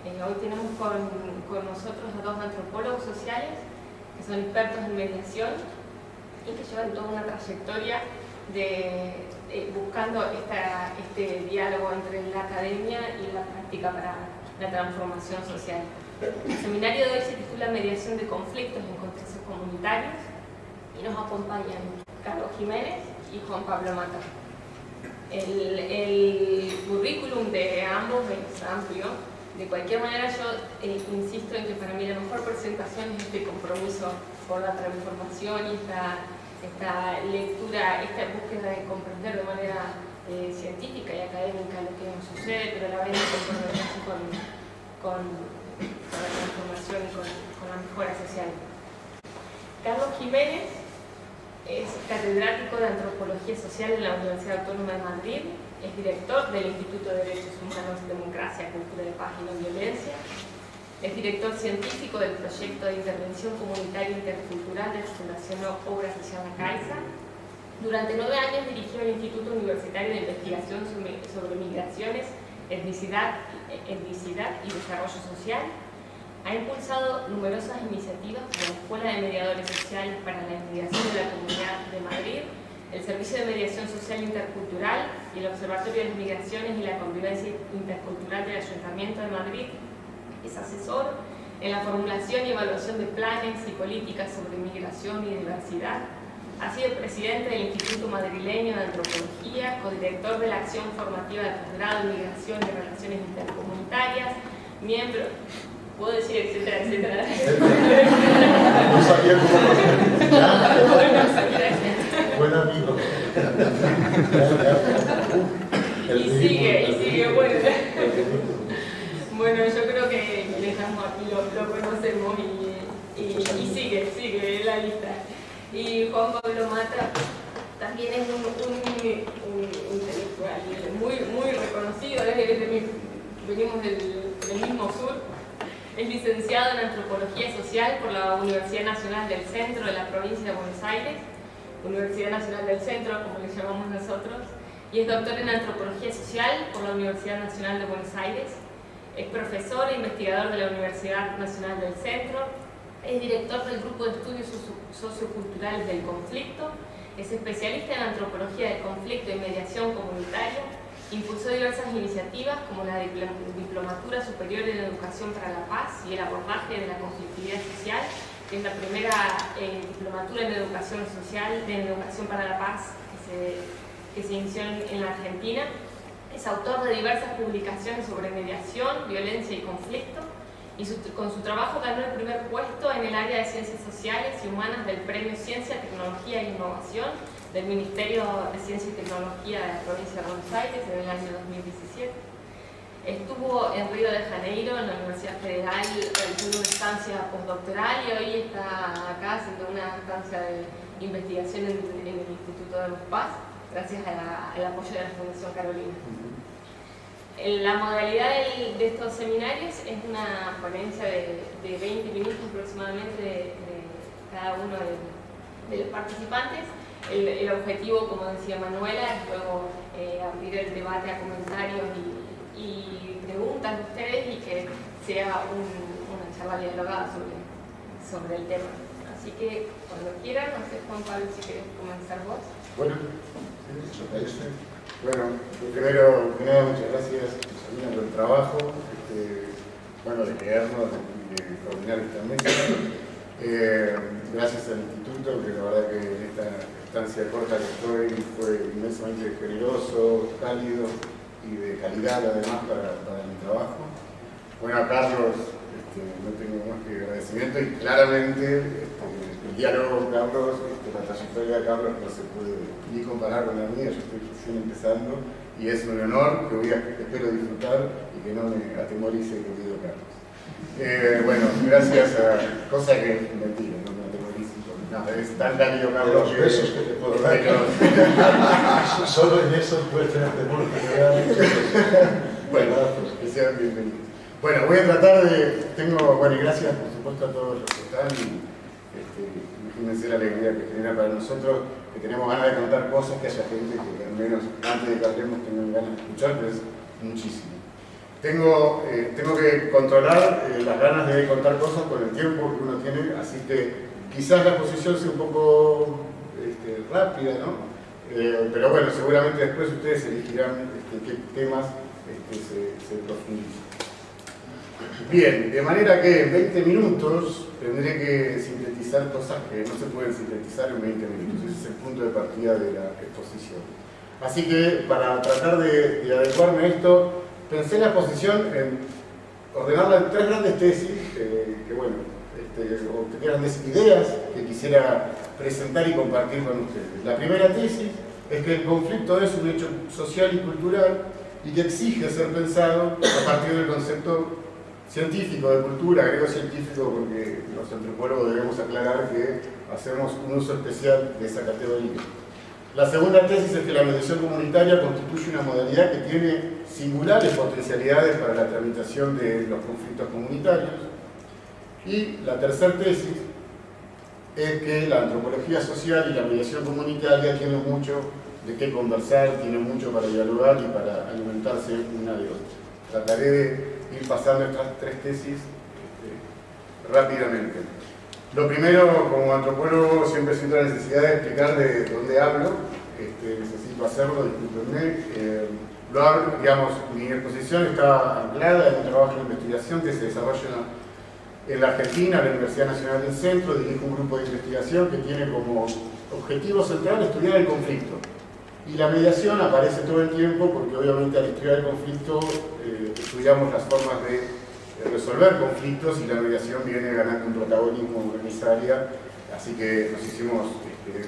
Hoy tenemos con nosotros a dos antropólogos sociales que son expertos en mediación y que llevan toda una trayectoria buscando este diálogo entre la academia y la práctica para la transformación social. El seminario de hoy se titula Mediación de conflictos en contextos comunitarios y nos acompañan Carlos Jiménez y Juan Pablo Mata. El currículum de ambos es amplio. De cualquier manera, yo insisto en que para mí la mejor presentación es este compromiso por la transformación y esta lectura, esta búsqueda de comprender de manera científica y académica lo que nos sucede, pero a la vez en concordancia con la transformación y con la mejora social. Carlos Jiménez es catedrático de Antropología Social en la Universidad Autónoma de Madrid, es director del Instituto de Derechos Humanos, Democracia, Cultura de Paz y No Violencia, es director científico del proyecto de intervención comunitaria intercultural de la Fundación Obra Social La Caixa. Durante 9 años dirigió el Instituto Universitario de Investigación sobre Migraciones, Etnicidad y Desarrollo Social. Ha impulsado numerosas iniciativas como la Escuela de Mediadores Sociales para la Integración de la Comunidad de Madrid, el Servicio de Mediación Social Intercultural y el Observatorio de las Migraciones y la Convivencia Intercultural del Ayuntamiento de Madrid. Es asesor en la formulación y evaluación de planes y políticas sobre migración y diversidad. Ha sido presidente del Instituto Madrileño de Antropología, codirector de la Acción Formativa de Posgrado en Migración y Relaciones Intercomunitarias, miembro... ¿Puedo decir etcétera, etcétera? No sabía cómo. Buen amigo. Y sigue, bueno. Bueno, yo creo que les damos aquí, lo conocemos y sigue la lista. Y Juan Pablo Mata también es un intelectual muy reconocido, venimos del mismo sur. Es licenciado en Antropología Social por la Universidad Nacional del Centro de la provincia de Buenos Aires, Universidad Nacional del Centro, como le llamamos nosotros, y es doctor en Antropología Social por la Universidad Nacional de Buenos Aires. Es profesor e investigador de la Universidad Nacional del Centro, es director del Grupo de Estudios Socioculturales del Conflicto, es especialista en Antropología del Conflicto y Mediación Comunitaria. Impulsó diversas iniciativas como la Diplomatura Superior en Educación para la Paz y el abordaje de la conflictividad social, que es la primera diplomatura en educación social, en educación para la paz que se inició en la Argentina. Es autor de diversas publicaciones sobre mediación, violencia y conflicto, y con su trabajo ganó el primer puesto en el área de Ciencias Sociales y Humanas del Premio Ciencia, Tecnología e Innovación del Ministerio de Ciencia y Tecnología de la provincia de Buenos Aires en el año 2017. Estuvo en Río de Janeiro, en la Universidad Federal, realizando una estancia postdoctoral y hoy está acá haciendo una estancia de investigación en el Instituto de los Paz, gracias al apoyo de la Fundación Carolina. La modalidad de estos seminarios es una ponencia de 20 minutos aproximadamente de cada uno de los participantes. El objetivo, como decía Manuela, es luego abrir el debate a comentarios y preguntas de ustedes y que sea una charla dialogada sobre el tema. Así que cuando quieran, no sé, Juan Pablo, si querés comenzar vos. Bueno, primero que nada, muchas gracias, Sabina, por el trabajo, de leernos y de coordinar esta mesa. Gracias al Instituto, que la verdad que en esta estancia corta que estoy fue inmensamente generoso, cálido y de calidad además para mi trabajo. Bueno, a Carlos no tengo más que agradecimiento y claramente el diálogo con Carlos, la trayectoria de Carlos no se puede ni comparar con la mía. Yo estoy recién empezando y es un honor que espero disfrutar y que no me atemorice el querido Carlos. Bueno, gracias a... cosa que es mentira, no me atemorice. No, es tan cálido Carlos los besos que te puedo dar. Solo en eso puedes tener temor general. Bueno, que sean bienvenidos. Bueno, voy a tratar de... y gracias por supuesto a todos los que están y imagínense la alegría que genera para nosotros, que tenemos ganas de contar cosas, que haya gente que al menos antes de que hablemos tengan ganas de escuchar, pero es muchísimo. tengo que controlar las ganas de contar cosas con el tiempo que uno tiene, así que quizás la exposición sea un poco rápida, ¿no? Pero bueno, seguramente después ustedes elegirán qué temas se profundizan. Bien, de manera que en 20 minutos tendré que sintetizar cosas que no se pueden sintetizar en 20 minutos. Ese es el punto de partida de la exposición. Así que para tratar de adecuarme a esto, pensé la exposición en ordenarla en 3 grandes tesis, que bueno, o 3 grandes ideas que quisiera presentar y compartir con ustedes. La primera tesis es que el conflicto es un hecho social y cultural y que exige ser pensado a partir del concepto científico de cultura, agrego científico porque los antropólogos debemos aclarar que hacemos un uso especial de esa categoría. La segunda tesis es que la mediación comunitaria constituye una modalidad que tiene singulares potencialidades para la tramitación de los conflictos comunitarios. Y la tercera tesis es que la antropología social y la mediación comunitaria tienen mucho de qué conversar, tienen mucho para dialogar y para alimentarse una de otra. Trataré de ir pasando estas 3 tesis rápidamente. Lo primero, como antropólogo, siempre siento la necesidad de explicar de dónde hablo. Necesito hacerlo, discúlpenme. Lo hablo, digamos, mi exposición está anclada en un trabajo de investigación que se desarrolla en la Argentina, en la Universidad Nacional del Centro. Dirijo un grupo de investigación que tiene como objetivo central estudiar el conflicto. Y la mediación aparece todo el tiempo porque obviamente al estudiar el conflicto estudiamos las formas de resolver conflictos y la mediación viene ganando un protagonismo en esa área. Así que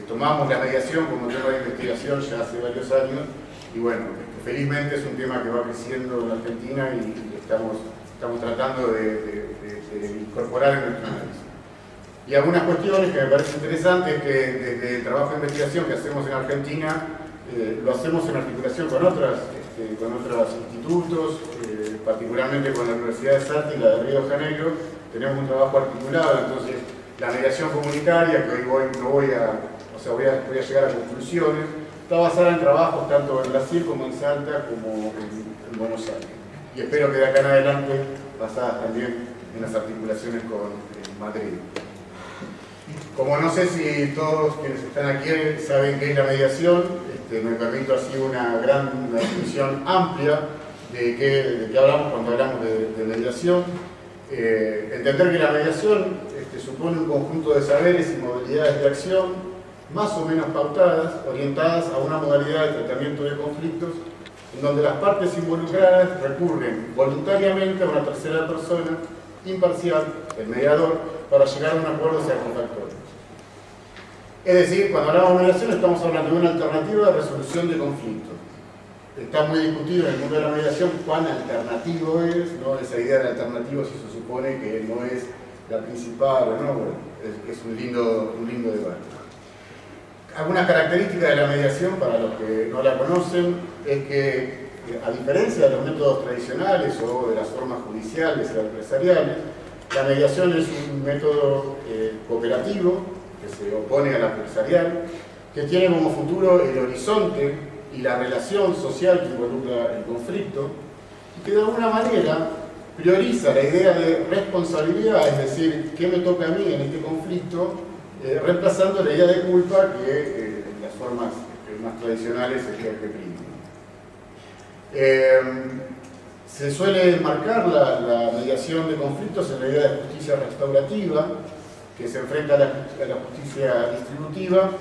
tomamos la mediación como tema de investigación ya hace varios años y bueno, felizmente es un tema que va creciendo en la Argentina y estamos tratando de incorporar en nuestro análisis. Y algunas cuestiones que me parecen interesantes es que desde el trabajo de investigación que hacemos en Argentina lo hacemos en articulación con otros institutos, particularmente con la Universidad de Salta y la de Río de Janeiro. Tenemos un trabajo articulado, entonces la mediación comunitaria, que hoy voy a llegar a conclusiones, está basada en trabajos tanto en Brasil como en Salta como en Buenos Aires. Y espero que de acá en adelante basadas también en las articulaciones con Madrid. Como no sé si todos quienes están aquí saben qué es la mediación, me permito así una definición amplia de qué hablamos cuando hablamos de mediación. Entender que la mediación supone un conjunto de saberes y modalidades de acción más o menos pautadas, orientadas a una modalidad de tratamiento de conflictos en donde las partes involucradas recurren voluntariamente a una tercera persona imparcial, el mediador, para llegar a un acuerdo satisfactorio. Es decir, cuando hablamos de mediación estamos hablando de una alternativa de resolución de conflictos. Está muy discutido en el mundo de la mediación cuán alternativo es, ¿no? Esa idea de alternativo, si se supone que no es la principal o no, bueno, es un lindo debate. Algunas características de la mediación, para los que no la conocen, es que a diferencia de los métodos tradicionales o de las formas judiciales o empresariales, la mediación es un método cooperativo que se opone a la empresarial, que tiene como futuro el horizonte y la relación social que involucra el conflicto, y que de alguna manera prioriza la idea de responsabilidad, es decir, qué me toca a mí en este conflicto, reemplazando la idea de culpa que en las formas más tradicionales es la que prima. Se suele enmarcar la mediación de conflictos en la idea de justicia restaurativa, que se enfrenta a la justicia distributiva,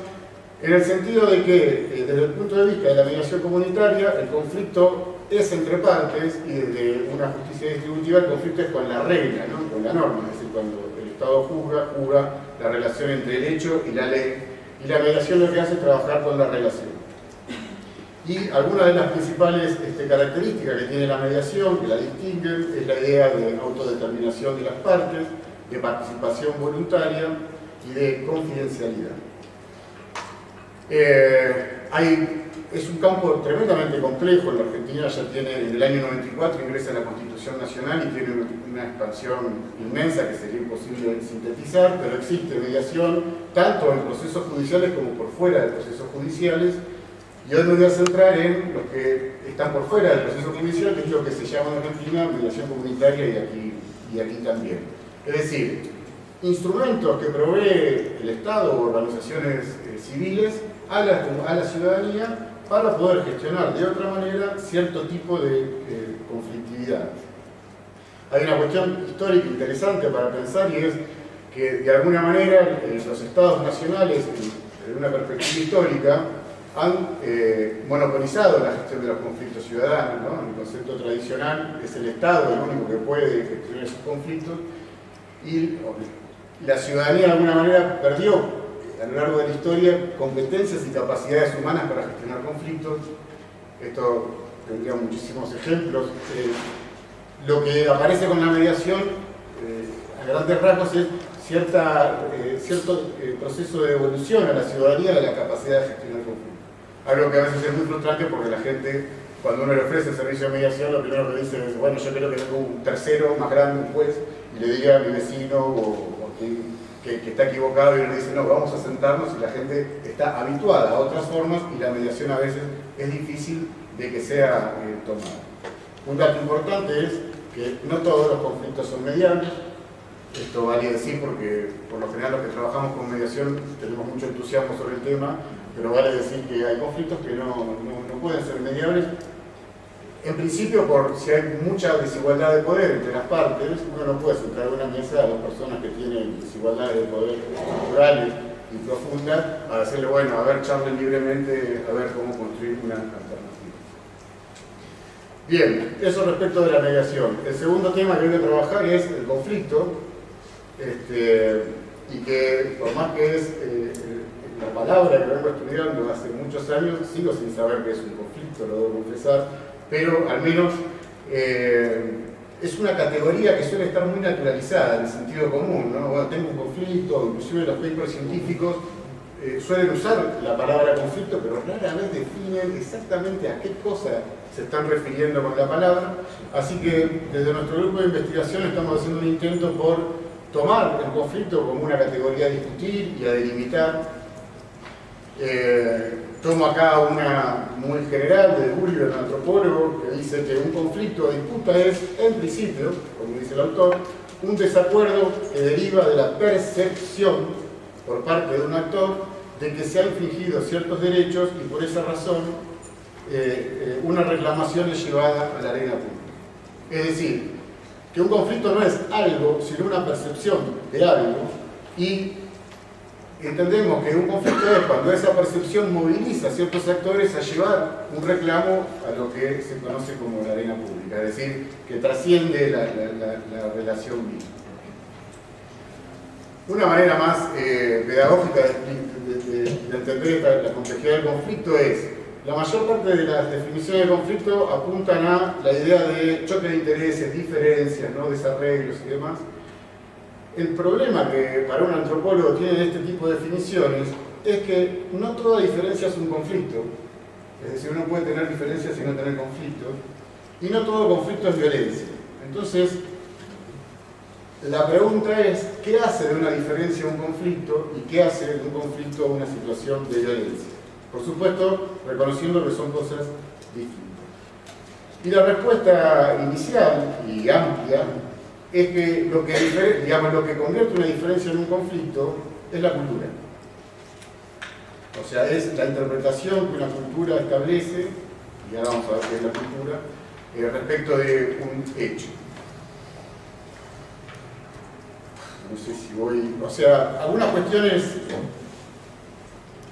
en el sentido de que, desde el punto de vista de la mediación comunitaria, el conflicto es entre partes y desde una justicia distributiva el conflicto es con la regla, ¿no? Con la norma, es decir, cuando el Estado juzga la relación entre el hecho y la ley, y la mediación lo que hace es trabajar con la relación. Y algunas de las principales características que tiene la mediación, que la distinguen, es la idea de autodeterminación de las partes, de participación voluntaria y de confidencialidad. Es un campo tremendamente complejo. En la Argentina ya tiene, en el año 94 ingresa en la Constitución Nacional y tiene una expansión inmensa que sería imposible sintetizar, pero existe mediación tanto en procesos judiciales como por fuera de procesos judiciales, Y hoy me voy a centrar en los que están por fuera del proceso judicial, que es lo que se llama en Argentina mediación comunitaria y aquí también. Es decir, instrumentos que provee el Estado o organizaciones civiles a la ciudadanía para poder gestionar de otra manera cierto tipo de conflictividad. Hay una cuestión histórica interesante para pensar, y es que de alguna manera los estados nacionales, desde una perspectiva histórica, han monopolizado la gestión de los conflictos ciudadanos, ¿no? El concepto tradicional es el Estado el único que puede gestionar esos conflictos, y la ciudadanía de alguna manera perdió a lo largo de la historia competencias y capacidades humanas para gestionar conflictos. Esto tendría muchísimos ejemplos. Lo que aparece con la mediación, a grandes rasgos, es cierto proceso de evolución a la ciudadanía de la capacidad de gestionar conflictos. Algo que a veces es muy frustrante porque la gente, cuando uno le ofrece el servicio de mediación, lo primero que dice es: bueno, yo quiero que tenga un tercero más grande, un juez, y le diga a mi vecino o que está equivocado, y uno dice: no, vamos a sentarnos, y la gente está habituada a otras formas y la mediación a veces es difícil de que sea tomada. Un dato importante es que no todos los conflictos son mediables. Esto vale decir porque por lo general los que trabajamos con mediación tenemos mucho entusiasmo sobre el tema, pero vale decir que hay conflictos que no pueden ser mediables. En principio, si hay mucha desigualdad de poder entre las partes, uno no puede sentar a una mesa a las personas que tienen desigualdades de poder estructurales y profundas a decirle: bueno, a ver, charlen libremente, a ver cómo construir una alternativa. Bien, eso respecto de la mediación. El segundo tema que hay que trabajar es el conflicto, y que por más que es la palabra que vengo estudiando hace muchos años, sigo sin saber qué es un conflicto, lo debo confesar, pero al menos es una categoría que suele estar muy naturalizada en el sentido común, ¿no? Bueno, tengo un conflicto, inclusive los papers científicos suelen usar la palabra conflicto, pero rara vez definen exactamente a qué cosa se están refiriendo con la palabra. Así que desde nuestro grupo de investigación estamos haciendo un intento por tomar el conflicto como una categoría a discutir y a delimitar. Tomo acá una muy general de Gulliver, un antropólogo, que dice que un conflicto o disputa es, en principio, como dice el autor, un desacuerdo que deriva de la percepción por parte de un actor de que se han infringido ciertos derechos y por esa razón una reclamación es llevada a la arena pública. Es decir, que un conflicto no es algo, sino una percepción de algo, y entendemos que un conflicto es cuando esa percepción moviliza a ciertos actores a llevar un reclamo a lo que se conoce como la arena pública, es decir, que trasciende la relación misma. Una manera más pedagógica de entender la complejidad del conflicto es: la mayor parte de las definiciones de conflicto apuntan a la idea de choque de intereses, diferencias, ¿no? Desarreglos y demás. El problema que para un antropólogo tiene este tipo de definiciones es que no toda diferencia es un conflicto. Es decir, uno puede tener diferencias y no tener conflictos, y no todo conflicto es violencia. Entonces, la pregunta es: ¿qué hace de una diferencia un conflicto y qué hace de un conflicto una situación de violencia? Por supuesto, reconociendo que son cosas distintas. Y la respuesta inicial y amplia es que lo que convierte una diferencia en un conflicto es la cultura. O sea, es la interpretación que una cultura establece, y ahora vamos a ver qué es la cultura, respecto de un hecho. No sé si voy... O sea, algunas cuestiones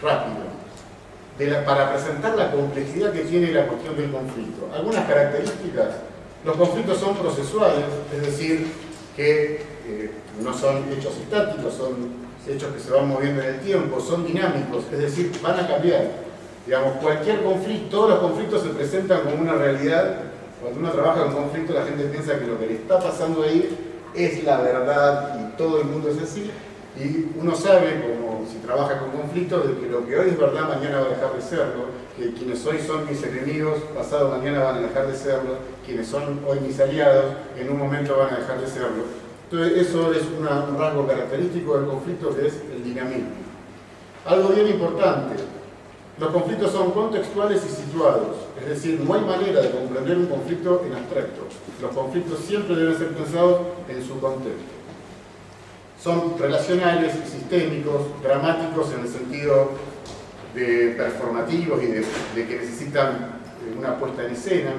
rápidas para presentar la complejidad que tiene la cuestión del conflicto. Algunas características: los conflictos son procesuales, es decir, que no son hechos estáticos, son hechos que se van moviendo en el tiempo, son dinámicos, es decir, van a cambiar. Digamos, cualquier conflicto, todos los conflictos se presentan como una realidad. Cuando uno trabaja con conflicto, la gente piensa que lo que le está pasando ahí es la verdad y todo el mundo es así, y uno sabe, como si trabaja con conflictos, de que lo que hoy es verdad mañana va a dejar de serlo, que quienes hoy son mis enemigos pasado mañana van a dejar de serlo, quienes son hoy mis aliados en un momento van a dejar de serlo. Entonces eso es un rasgo característico del conflicto, que es el dinamismo. Algo bien importante: Los conflictos son contextuales y situados, es decir, no hay manera de comprender un conflicto en abstracto. Los conflictos siempre deben ser pensados en su contexto. Son relacionales y sistémicos, dramáticos en el sentido de performativos y de que necesitan una puesta en escena.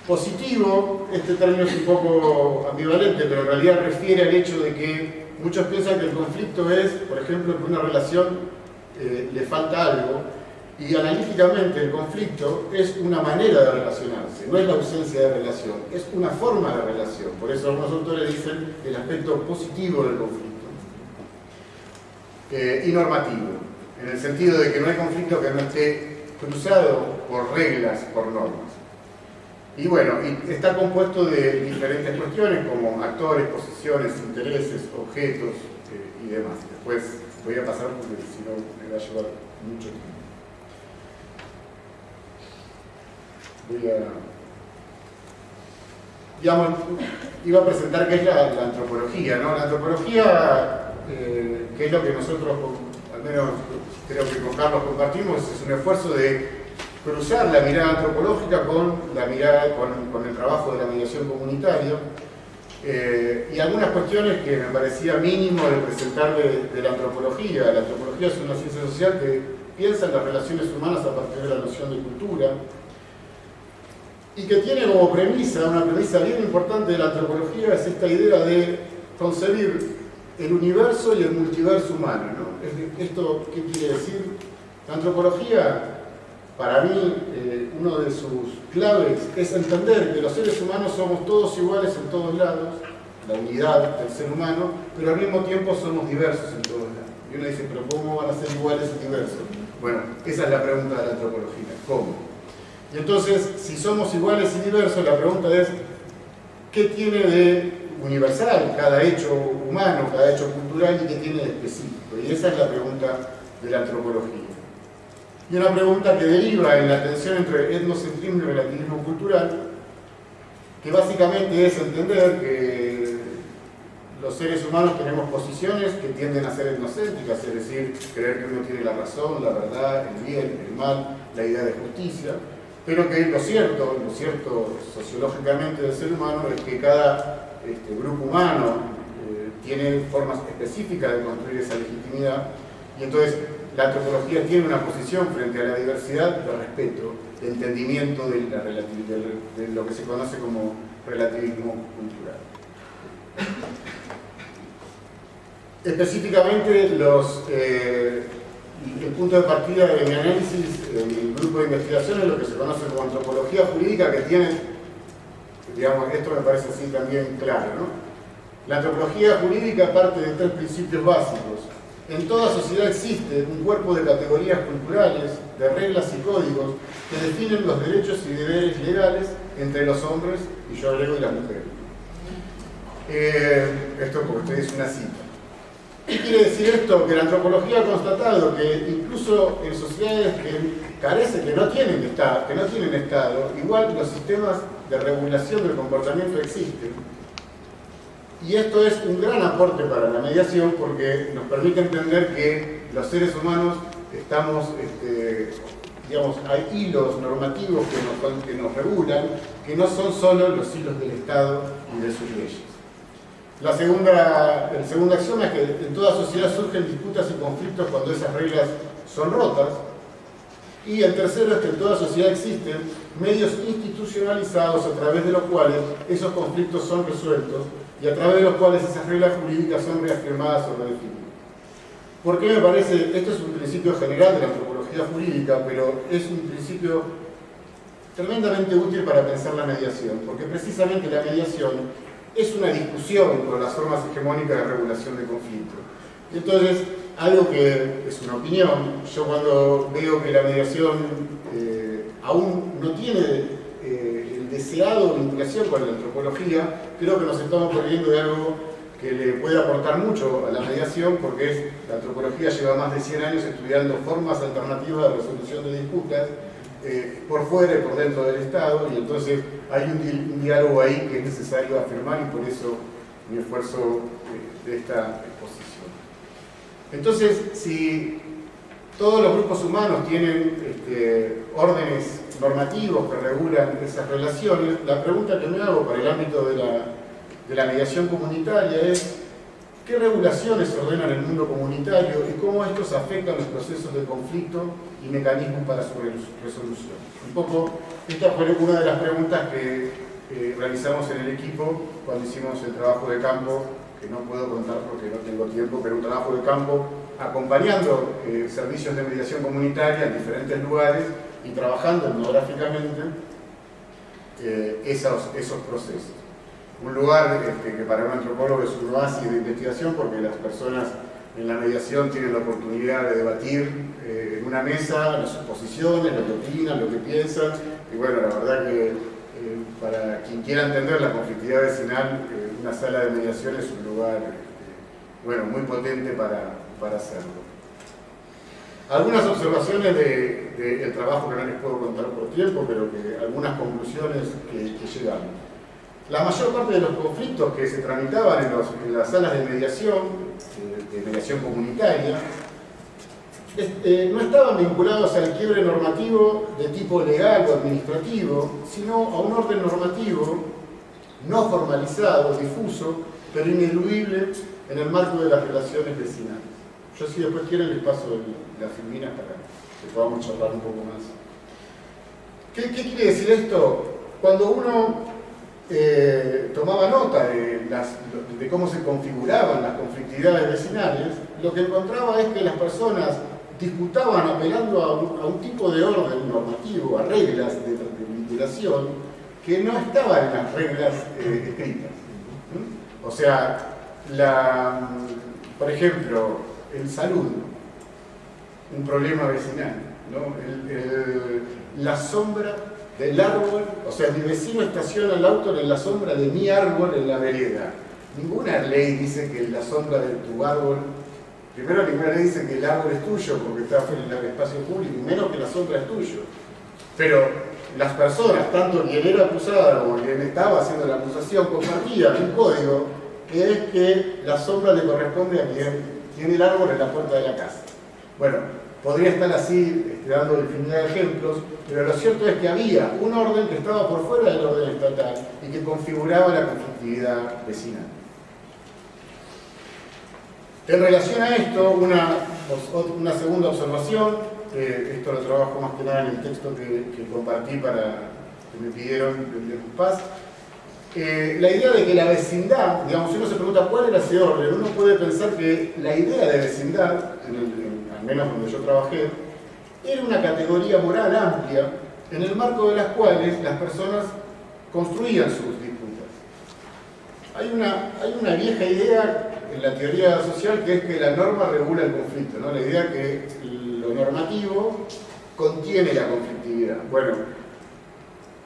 Positivo, este término es un poco ambivalente, pero en realidad refiere al hecho de que muchos piensan que el conflicto es, por ejemplo, que una relación le falta algo, y analíticamente el conflicto es una manera de relacionarse, no es la ausencia de relación, es una forma de relación. Por eso algunos autores dicen el aspecto positivo del conflicto. Y normativo, en el sentido de que no hay conflicto que no esté cruzado por reglas, por normas. Y bueno, está compuesto de diferentes cuestiones como actores, posiciones, intereses, objetos y demás. Después voy a pasar porque si no me va a llevar mucho tiempo. Iba a presentar qué es la antropología, ¿no? La antropología, que es lo que nosotros, al menos creo que con Carlos compartimos, es un esfuerzo de cruzar la mirada antropológica con la mirada, con el trabajo de la mediación comunitaria, y algunas cuestiones que me parecía mínimo de presentar de la antropología. La antropología es una ciencia social que piensa en las relaciones humanas a partir de la noción de cultura, y que tiene como premisa, una premisa bien importante de la antropología, es esta idea de concebir el universo y el multiverso humano, ¿no? ¿Esto qué quiere decir? La antropología, para mí, uno de sus claves es entender que los seres humanos somos todos iguales en todos lados, la unidad del ser humano, pero al mismo tiempo somos diversos en todos lados. Y uno dice, pero ¿cómo van a ser iguales y diversos? Bueno, esa es la pregunta de la antropología, ¿cómo? Y entonces, si somos iguales y diversos, la pregunta es, ¿qué tiene de universal cada hecho humano, cada hecho cultural, y qué tiene de específico? Y esa es la pregunta de la antropología. Y una pregunta que deriva en la tensión entre etnocentrismo y relativismo cultural, que básicamente es entender que los seres humanos tenemos posiciones que tienden a ser etnocéntricas, es decir, creer que uno tiene la razón, la verdad, el bien, el mal, la idea de justicia, pero que lo cierto sociológicamente del ser humano es que cada grupo humano tiene formas específicas de construir esa legitimidad, y entonces la antropología tiene una posición frente a la diversidad de respeto, de entendimiento de lo que se conoce como relativismo cultural. Específicamente, el punto de partida de mi análisis, mi grupo de investigación, es lo que se conoce como antropología jurídica, que tiene, digamos, esto me parece así también claro, ¿no? La antropología jurídica parte de tres principios básicos. En toda sociedad existe un cuerpo de categorías culturales, de reglas y códigos que definen los derechos y deberes legales entre los hombres, y yo agrego, y las mujeres. Esto porque ustedes es una cita. ¿Qué quiere decir esto? Que la antropología ha constatado que incluso en sociedades que no tienen Estado, igual los sistemas de regulación del comportamiento existen. Y esto es un gran aporte para la mediación, porque nos permite entender que los seres humanos estamos, digamos, hay hilos normativos que nos regulan, que no son solo los hilos del Estado y de sus leyes. El segundo axioma es que en toda sociedad surgen disputas y conflictos cuando esas reglas son rotas. Y el tercero es que en toda sociedad existen medios institucionalizados a través de los cuales esos conflictos son resueltos y a través de los cuales esas reglas jurídicas son reafirmadas o redefinidas. ¿Por qué me parece? Esto es un principio general de la antropología jurídica, pero es un principio tremendamente útil para pensar la mediación, porque precisamente la mediación es una discusión por las formas hegemónicas de regulación de conflictos. Y entonces, algo que es una opinión, yo cuando veo que la mediación aún no tiene el deseado vinculación con la antropología, creo que nos estamos perdiendo de algo que le puede aportar mucho a la mediación, porque la antropología lleva más de 100 años estudiando formas alternativas de resolución de disputas por fuera y por dentro del Estado, y entonces hay un diálogo ahí que es necesario afirmar, y por eso mi esfuerzo de esta exposición. Entonces, si Todos los grupos humanos tienen órdenes normativos que regulan esas relaciones. La pregunta que me hago para el ámbito de la mediación comunitaria es ¿qué regulaciones ordenan el mundo comunitario y cómo estos afectan los procesos de conflicto y mecanismos para su resolución? Un poco, esta fue una de las preguntas que realizamos en el equipo cuando hicimos el trabajo de campo, que no puedo contar porque no tengo tiempo, pero un trabajo de campo acompañando servicios de mediación comunitaria en diferentes lugares y trabajando etnográficamente esos procesos. Un lugar que para un antropólogo es un oasis de investigación porque las personas en la mediación tienen la oportunidad de debatir en una mesa sus posiciones, lo que opinan, lo que piensan, y bueno, la verdad que para quien quiera entender la conflictividad vecinal, una sala de mediación es un lugar bueno, muy potente para hacerlo. Algunas observaciones del trabajo que no les puedo contar por tiempo, pero que algunas conclusiones que llegamos. La mayor parte de los conflictos que se tramitaban en las salas de mediación comunitaria, no estaban vinculados al quiebre normativo de tipo legal o administrativo, sino a un orden normativo no formalizado, difuso, pero ineludible en el marco de las relaciones vecinales. Yo si después quieren les paso las filminas para que podamos charlar un poco más. ¿Qué quiere decir esto? Cuando uno tomaba nota de cómo se configuraban las conflictividades vecinales, lo que encontraba es que las personas disputaban apelando a un tipo de orden normativo, a reglas de vinculación que no estaban en las reglas escritas. O sea, por ejemplo, en salud, un problema vecinal, ¿no? La sombra del árbol, o sea, mi vecino estaciona el auto en la sombra de mi árbol en la vereda. Ninguna ley dice que la sombra de tu árbol, primero ninguna ley dice que el árbol es tuyo porque está en el espacio público, y menos que la sombra es tuyo. Pero las personas, tanto quien era acusada como quien estaba haciendo la acusación, compartían un código que es que la sombra le corresponde a quien tiene el árbol en la puerta de la casa. Bueno, podría estar así dando infinidad de ejemplos, pero lo cierto es que había un orden que estaba por fuera del orden estatal y que configuraba la conflictividad vecinal. En relación a esto, una segunda observación, esto lo trabajo más que nada en el texto que compartí que me pidieron de Paz. La idea de que la vecindad, digamos, si uno se pregunta cuál era ese orden, uno puede pensar que la idea de vecindad, al menos donde yo trabajé, era una categoría moral amplia en el marco de las cuales las personas construían sus disputas. Hay una vieja idea en la teoría social que es que la norma regula el conflicto, ¿no? La idea que lo normativo contiene la conflictividad. Bueno,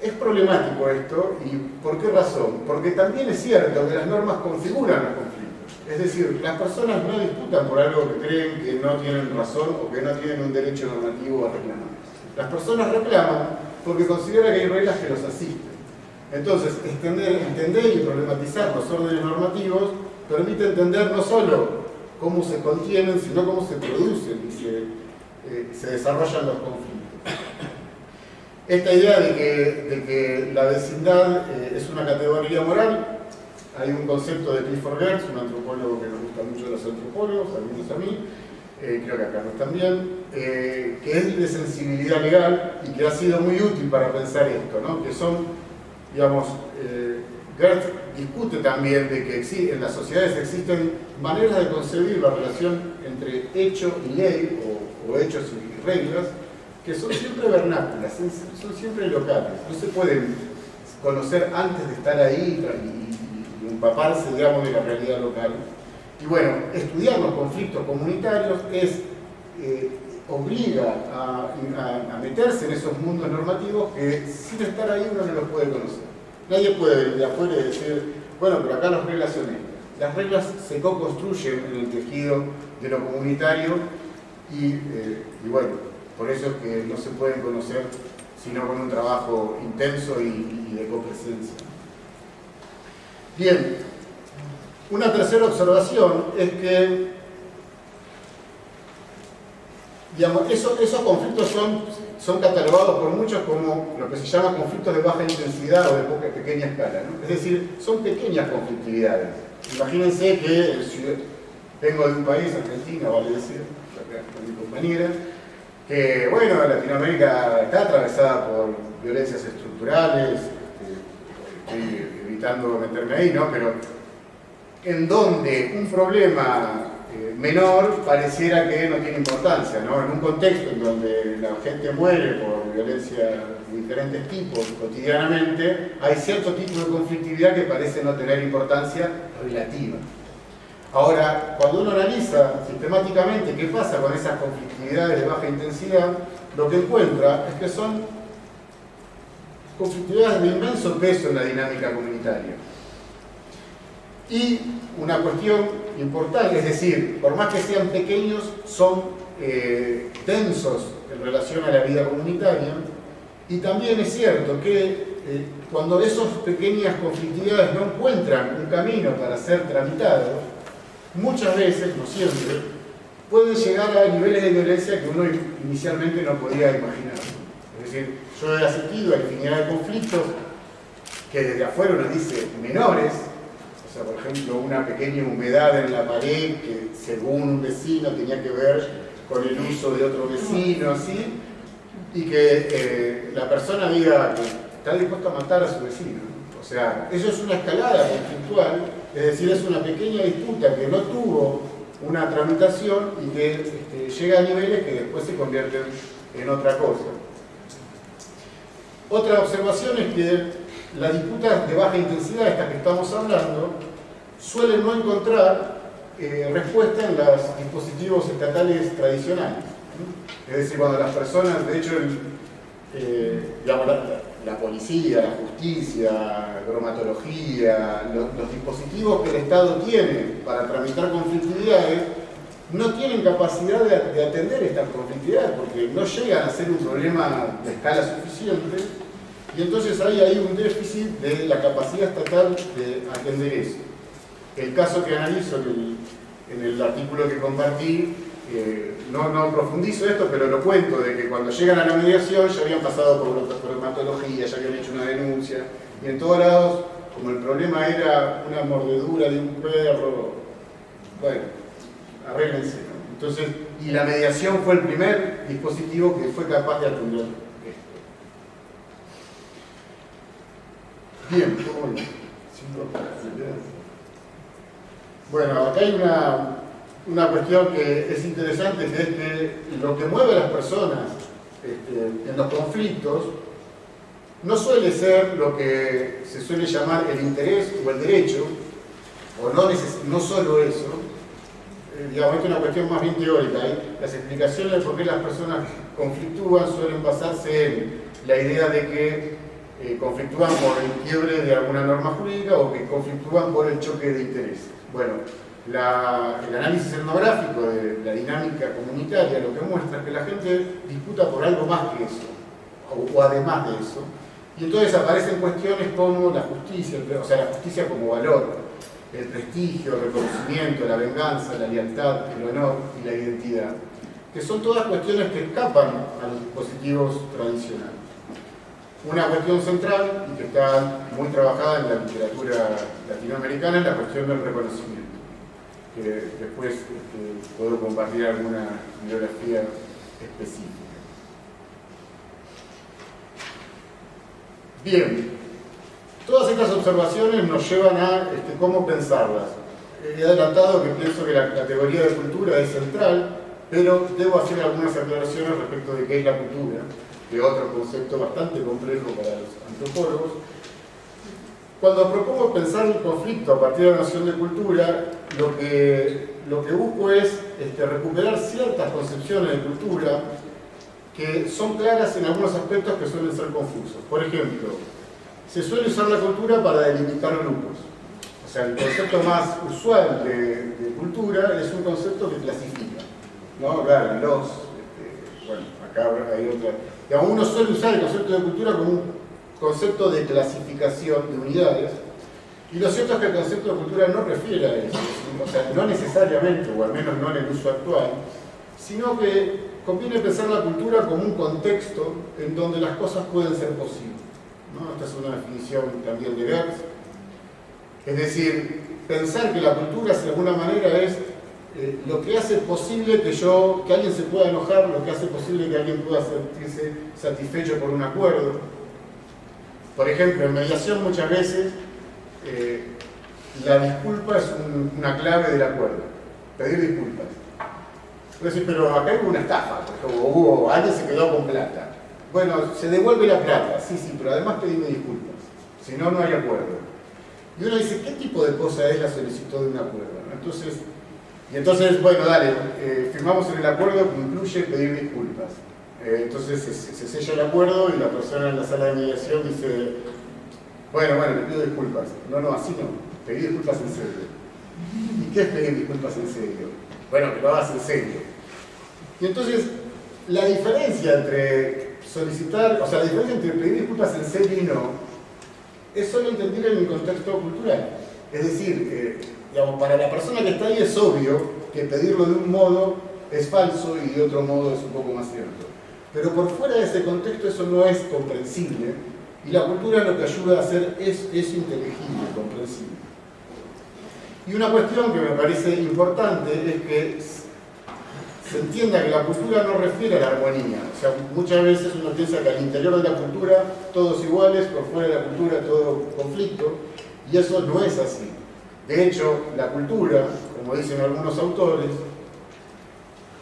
es problemático esto, ¿y por qué razón? Porque también es cierto que las normas configuran los conflictos. Es decir, las personas no disputan por algo que creen que no tienen razón o que no tienen un derecho normativo a reclamar. Las personas reclaman porque consideran que hay reglas que los asisten. Entonces, entender y problematizar los órdenes normativos permite entender no solo cómo se contienen, sino cómo se producen y se desarrollan los conflictos. Esta idea de que la vecindad es una categoría moral, hay un concepto de Clifford Geertz, un antropólogo que nos gusta mucho de los antropólogos, algunos a mí, creo que a Carlos también, que es de sensibilidad legal y que ha sido muy útil para pensar esto, ¿no? Que son, digamos, Geertz discute también de que en las sociedades existen maneras de concebir la relación entre hecho y ley, o hechos y reglas, que son siempre vernáculas, son siempre locales, no se pueden conocer antes de estar ahí y empaparse, digamos, de la realidad local. Y bueno, estudiar los conflictos comunitarios obliga a meterse en esos mundos normativos que sin estar ahí uno no los puede conocer. Nadie puede venir de afuera y decir, bueno, pero acá las reglas son estas. Las reglas se co-construyen en el tejido de lo comunitario y bueno, por eso es que no se pueden conocer sino con un trabajo intenso y de copresencia. Bien, una tercera observación es que, digamos, esos conflictos son catalogados por muchos como lo que se llama conflictos de baja intensidad o de pequeña escala, ¿no? Es decir, son pequeñas conflictividades. Imagínense que vengo de un país, Argentina, vale decir, con mi compañera, que, bueno, Latinoamérica está atravesada por violencias estructurales, estoy evitando meterme ahí, ¿no? Pero en donde un problema menor pareciera que no tiene importancia, ¿no? En un contexto en donde la gente muere por violencia de diferentes tipos cotidianamente, hay cierto tipo de conflictividad que parece no tener importancia relativa. Ahora, cuando uno analiza sistemáticamente qué pasa con esas conflictividades de baja intensidad, lo que encuentra es que son conflictividades de inmenso peso en la dinámica comunitaria. Y una cuestión importante, es decir, por más que sean pequeños, son densos en relación a la vida comunitaria. Y también es cierto que cuando esas pequeñas conflictividades no encuentran un camino para ser tramitados, muchas veces, no siempre, pueden llegar a niveles de violencia que uno inicialmente no podía imaginar. Es decir, yo he asistido a infinidad de conflictos que desde afuera uno dice menores, o sea, por ejemplo, una pequeña humedad en la pared que según un vecino tenía que ver con el uso de otro vecino, ¿sí? Y que la persona diga que está dispuesta a matar a su vecino. O sea, eso es una escalada conflictual, es decir, es una pequeña disputa que no tuvo una tramitación y que llega a niveles que después se convierten en otra cosa. Otra observación es que las disputas de baja intensidad, estas que estamos hablando, suelen no encontrar respuesta en los dispositivos estatales tradicionales. Es decir, cuando las personas, de hecho, digamos, la policía, la justicia, la bromatología, los dispositivos que el Estado tiene para tramitar conflictividades, no tienen capacidad de atender estas conflictividades porque no llegan a ser un problema de escala suficiente, y entonces hay ahí un déficit de la capacidad estatal de atender eso. El caso que analizo en el artículo que compartí, no profundizo esto, pero lo cuento, de que cuando llegan a la mediación ya habían pasado por bromatología, ya habían hecho una denuncia, y en todos lados, como el problema era una mordedura de un perro, bueno, arréglense, ¿no? Entonces, y la mediación fue el primer dispositivo que fue capaz de atender esto. Bien, ¿cómo voy? Bueno, acá hay una cuestión que es interesante, que es que lo que mueve a las personas en los conflictos no suele ser lo que se suele llamar el interés o el derecho, o no solo eso. Digamos, esto es una cuestión más bien teórica. Las explicaciones de por qué las personas conflictúan suelen basarse en la idea de que conflictúan por el quiebre de alguna norma jurídica o que conflictúan por el choque de intereses. Bueno, el análisis etnográfico de la dinámica comunitaria lo que muestra es que la gente disputa por algo más que eso, o además de eso, y entonces aparecen cuestiones como la justicia, o sea, la justicia como valor, el prestigio, el reconocimiento, la venganza, la lealtad, el honor y la identidad, que son todas cuestiones que escapan a los dispositivos tradicionales. Una cuestión central, y que está muy trabajada en la literatura latinoamericana, es la cuestión del reconocimiento, que después puedo compartir alguna bibliografía específica. Bien, todas estas observaciones nos llevan a cómo pensarlas. He adelantado que pienso que la categoría de cultura es central, pero debo hacer algunas aclaraciones respecto de qué es la cultura, que es otro concepto bastante complejo para los antropólogos. Cuando propongo pensar el conflicto a partir de la noción de cultura, lo que busco es recuperar ciertas concepciones de cultura que son claras en algunos aspectos que suelen ser confusos. Por ejemplo, se suele usar la cultura para delimitar grupos. O sea, el concepto más usual de cultura es un concepto que clasifica, ¿no? Claro, bueno, acá hay otra. Digamos, uno suele usar el concepto de cultura como un concepto de clasificación de unidades, y lo cierto es que el concepto de cultura no refiere a eso, o sea, no necesariamente, o al menos no en el uso actual, sino que conviene pensar la cultura como un contexto en donde las cosas pueden ser posibles, ¿no? Esta es una definición también de Gertz. Es decir, pensar que la cultura de alguna manera es lo que hace posible que alguien se pueda enojar, lo que hace posible que alguien pueda sentirse satisfecho por un acuerdo. Por ejemplo, en mediación muchas veces la disculpa es una clave del acuerdo. Pedir disculpas. Puedes decir, pero acá hubo una estafa, o alguien se quedó con plata. Bueno, se devuelve la plata, sí, pero además pedime disculpas. Si no, no hay acuerdo. Y uno dice, ¿qué tipo de cosa es la solicitud de un acuerdo? Entonces, bueno, dale, firmamos en el acuerdo que incluye pedir disculpas. Entonces se sella el acuerdo y la persona en la sala de mediación dice, bueno, le pido disculpas. No, así no, pedir disculpas en serio. ¿Y qué es pedir disculpas en serio? Bueno, que lo hagas en serio. Y entonces, la diferencia entre la diferencia entre pedir disculpas en serio y no, es solo entender en el contexto cultural. Es decir, digamos, para la persona que está ahí es obvio que pedirlo de un modo es falso y de otro modo es un poco más cierto. Pero por fuera de ese contexto eso no es comprensible y la cultura lo que ayuda a hacer es inteligible, comprensible. Y una cuestión que me parece importante es que se entienda que la cultura no refiere a la armonía. O sea, muchas veces uno piensa que al interior de la cultura todos iguales, por fuera de la cultura todo conflicto, y eso no es así. De hecho, la cultura, como dicen algunos autores,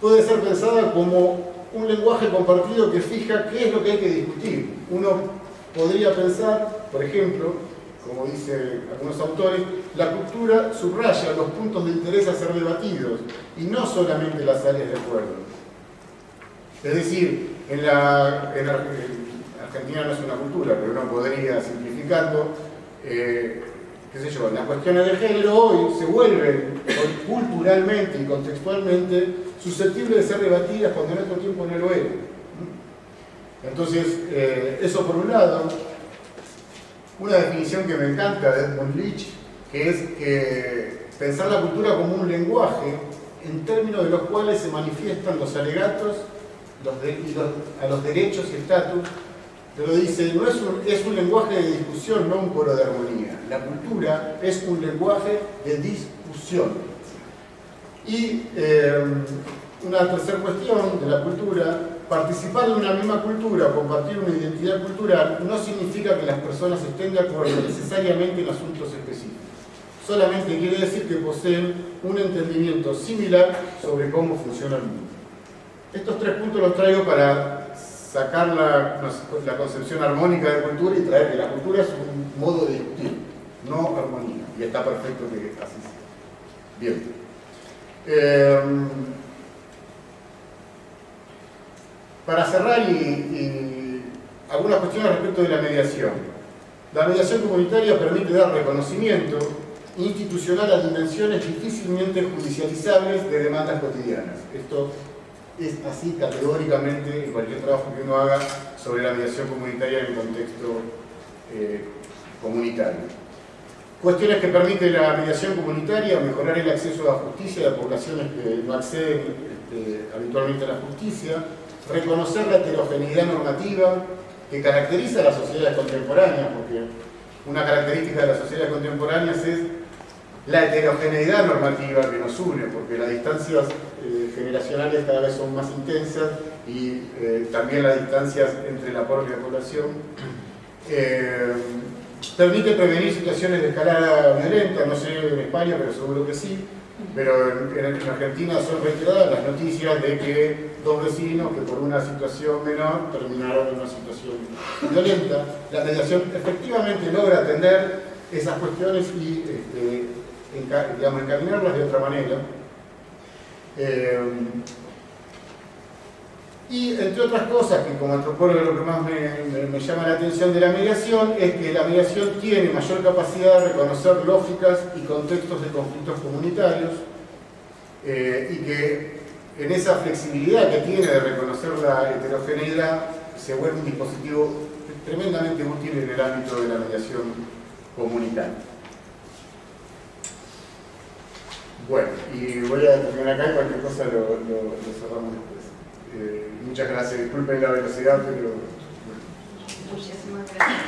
puede ser pensada como un lenguaje compartido que fija qué es lo que hay que discutir. Uno podría pensar, por ejemplo, como dicen algunos autores, la cultura subraya los puntos de interés a ser debatidos y no solamente las áreas de acuerdo. Es decir, en Argentina no es una cultura, pero uno podría, simplificando, qué sé yo, las cuestiones de género hoy se vuelven culturalmente y contextualmente susceptibles de ser debatidas cuando en otro tiempo no lo eran. Entonces, eso por un lado. Una definición que me encanta de Edmund Leach, que es que pensar la cultura como un lenguaje en términos de los cuales se manifiestan los alegatos a los derechos y estatus, pero dice, es un lenguaje de discusión, no un coro de armonía. La cultura es un lenguaje de discusión. Y una tercera cuestión de la cultura: participar de una misma cultura o compartir una identidad cultural no significa que las personas estén de acuerdo necesariamente en asuntos específicos. Solamente quiere decir que poseen un entendimiento similar sobre cómo funciona el mundo. Estos tres puntos los traigo para sacar la concepción armónica de cultura y traer que la cultura es un modo de discutir, no armonía. Y está perfecto que así sea. Bien. Para cerrar y algunas cuestiones respecto de la mediación. La mediación comunitaria permite dar reconocimiento institucional a dimensiones difícilmente judicializables de demandas cotidianas. Esto es así categóricamente en cualquier trabajo que uno haga sobre la mediación comunitaria en el contexto comunitario. Cuestiones que permiten la mediación comunitaria: mejorar el acceso a la justicia de poblaciones que no acceden habitualmente a la justicia, reconocer la heterogeneidad normativa que caracteriza a las sociedades contemporáneas, porque una característica de las sociedades contemporáneas es la heterogeneidad normativa que nos une, porque las distancias generacionales cada vez son más intensas y también las distancias entre la propia población. Permite prevenir situaciones de escalada violenta, no sé en España, pero seguro que sí. Pero en Argentina son reiteradas las noticias de que dos vecinos que por una situación menor terminaron en una situación violenta. La mediación efectivamente logra atender esas cuestiones y encaminarlas de otra manera. Y entre otras cosas, que como antropólogo lo que más me llama la atención de la mediación es que la mediación tiene mayor capacidad de reconocer lógicas y contextos de conflictos comunitarios, y que en esa flexibilidad que tiene de reconocer la heterogeneidad se vuelve un dispositivo tremendamente útil en el ámbito de la mediación comunitaria. Bueno, y voy a terminar acá y cualquier cosa lo cerramos después. Muchas gracias, disculpen la velocidad, pero... Muchísimas gracias.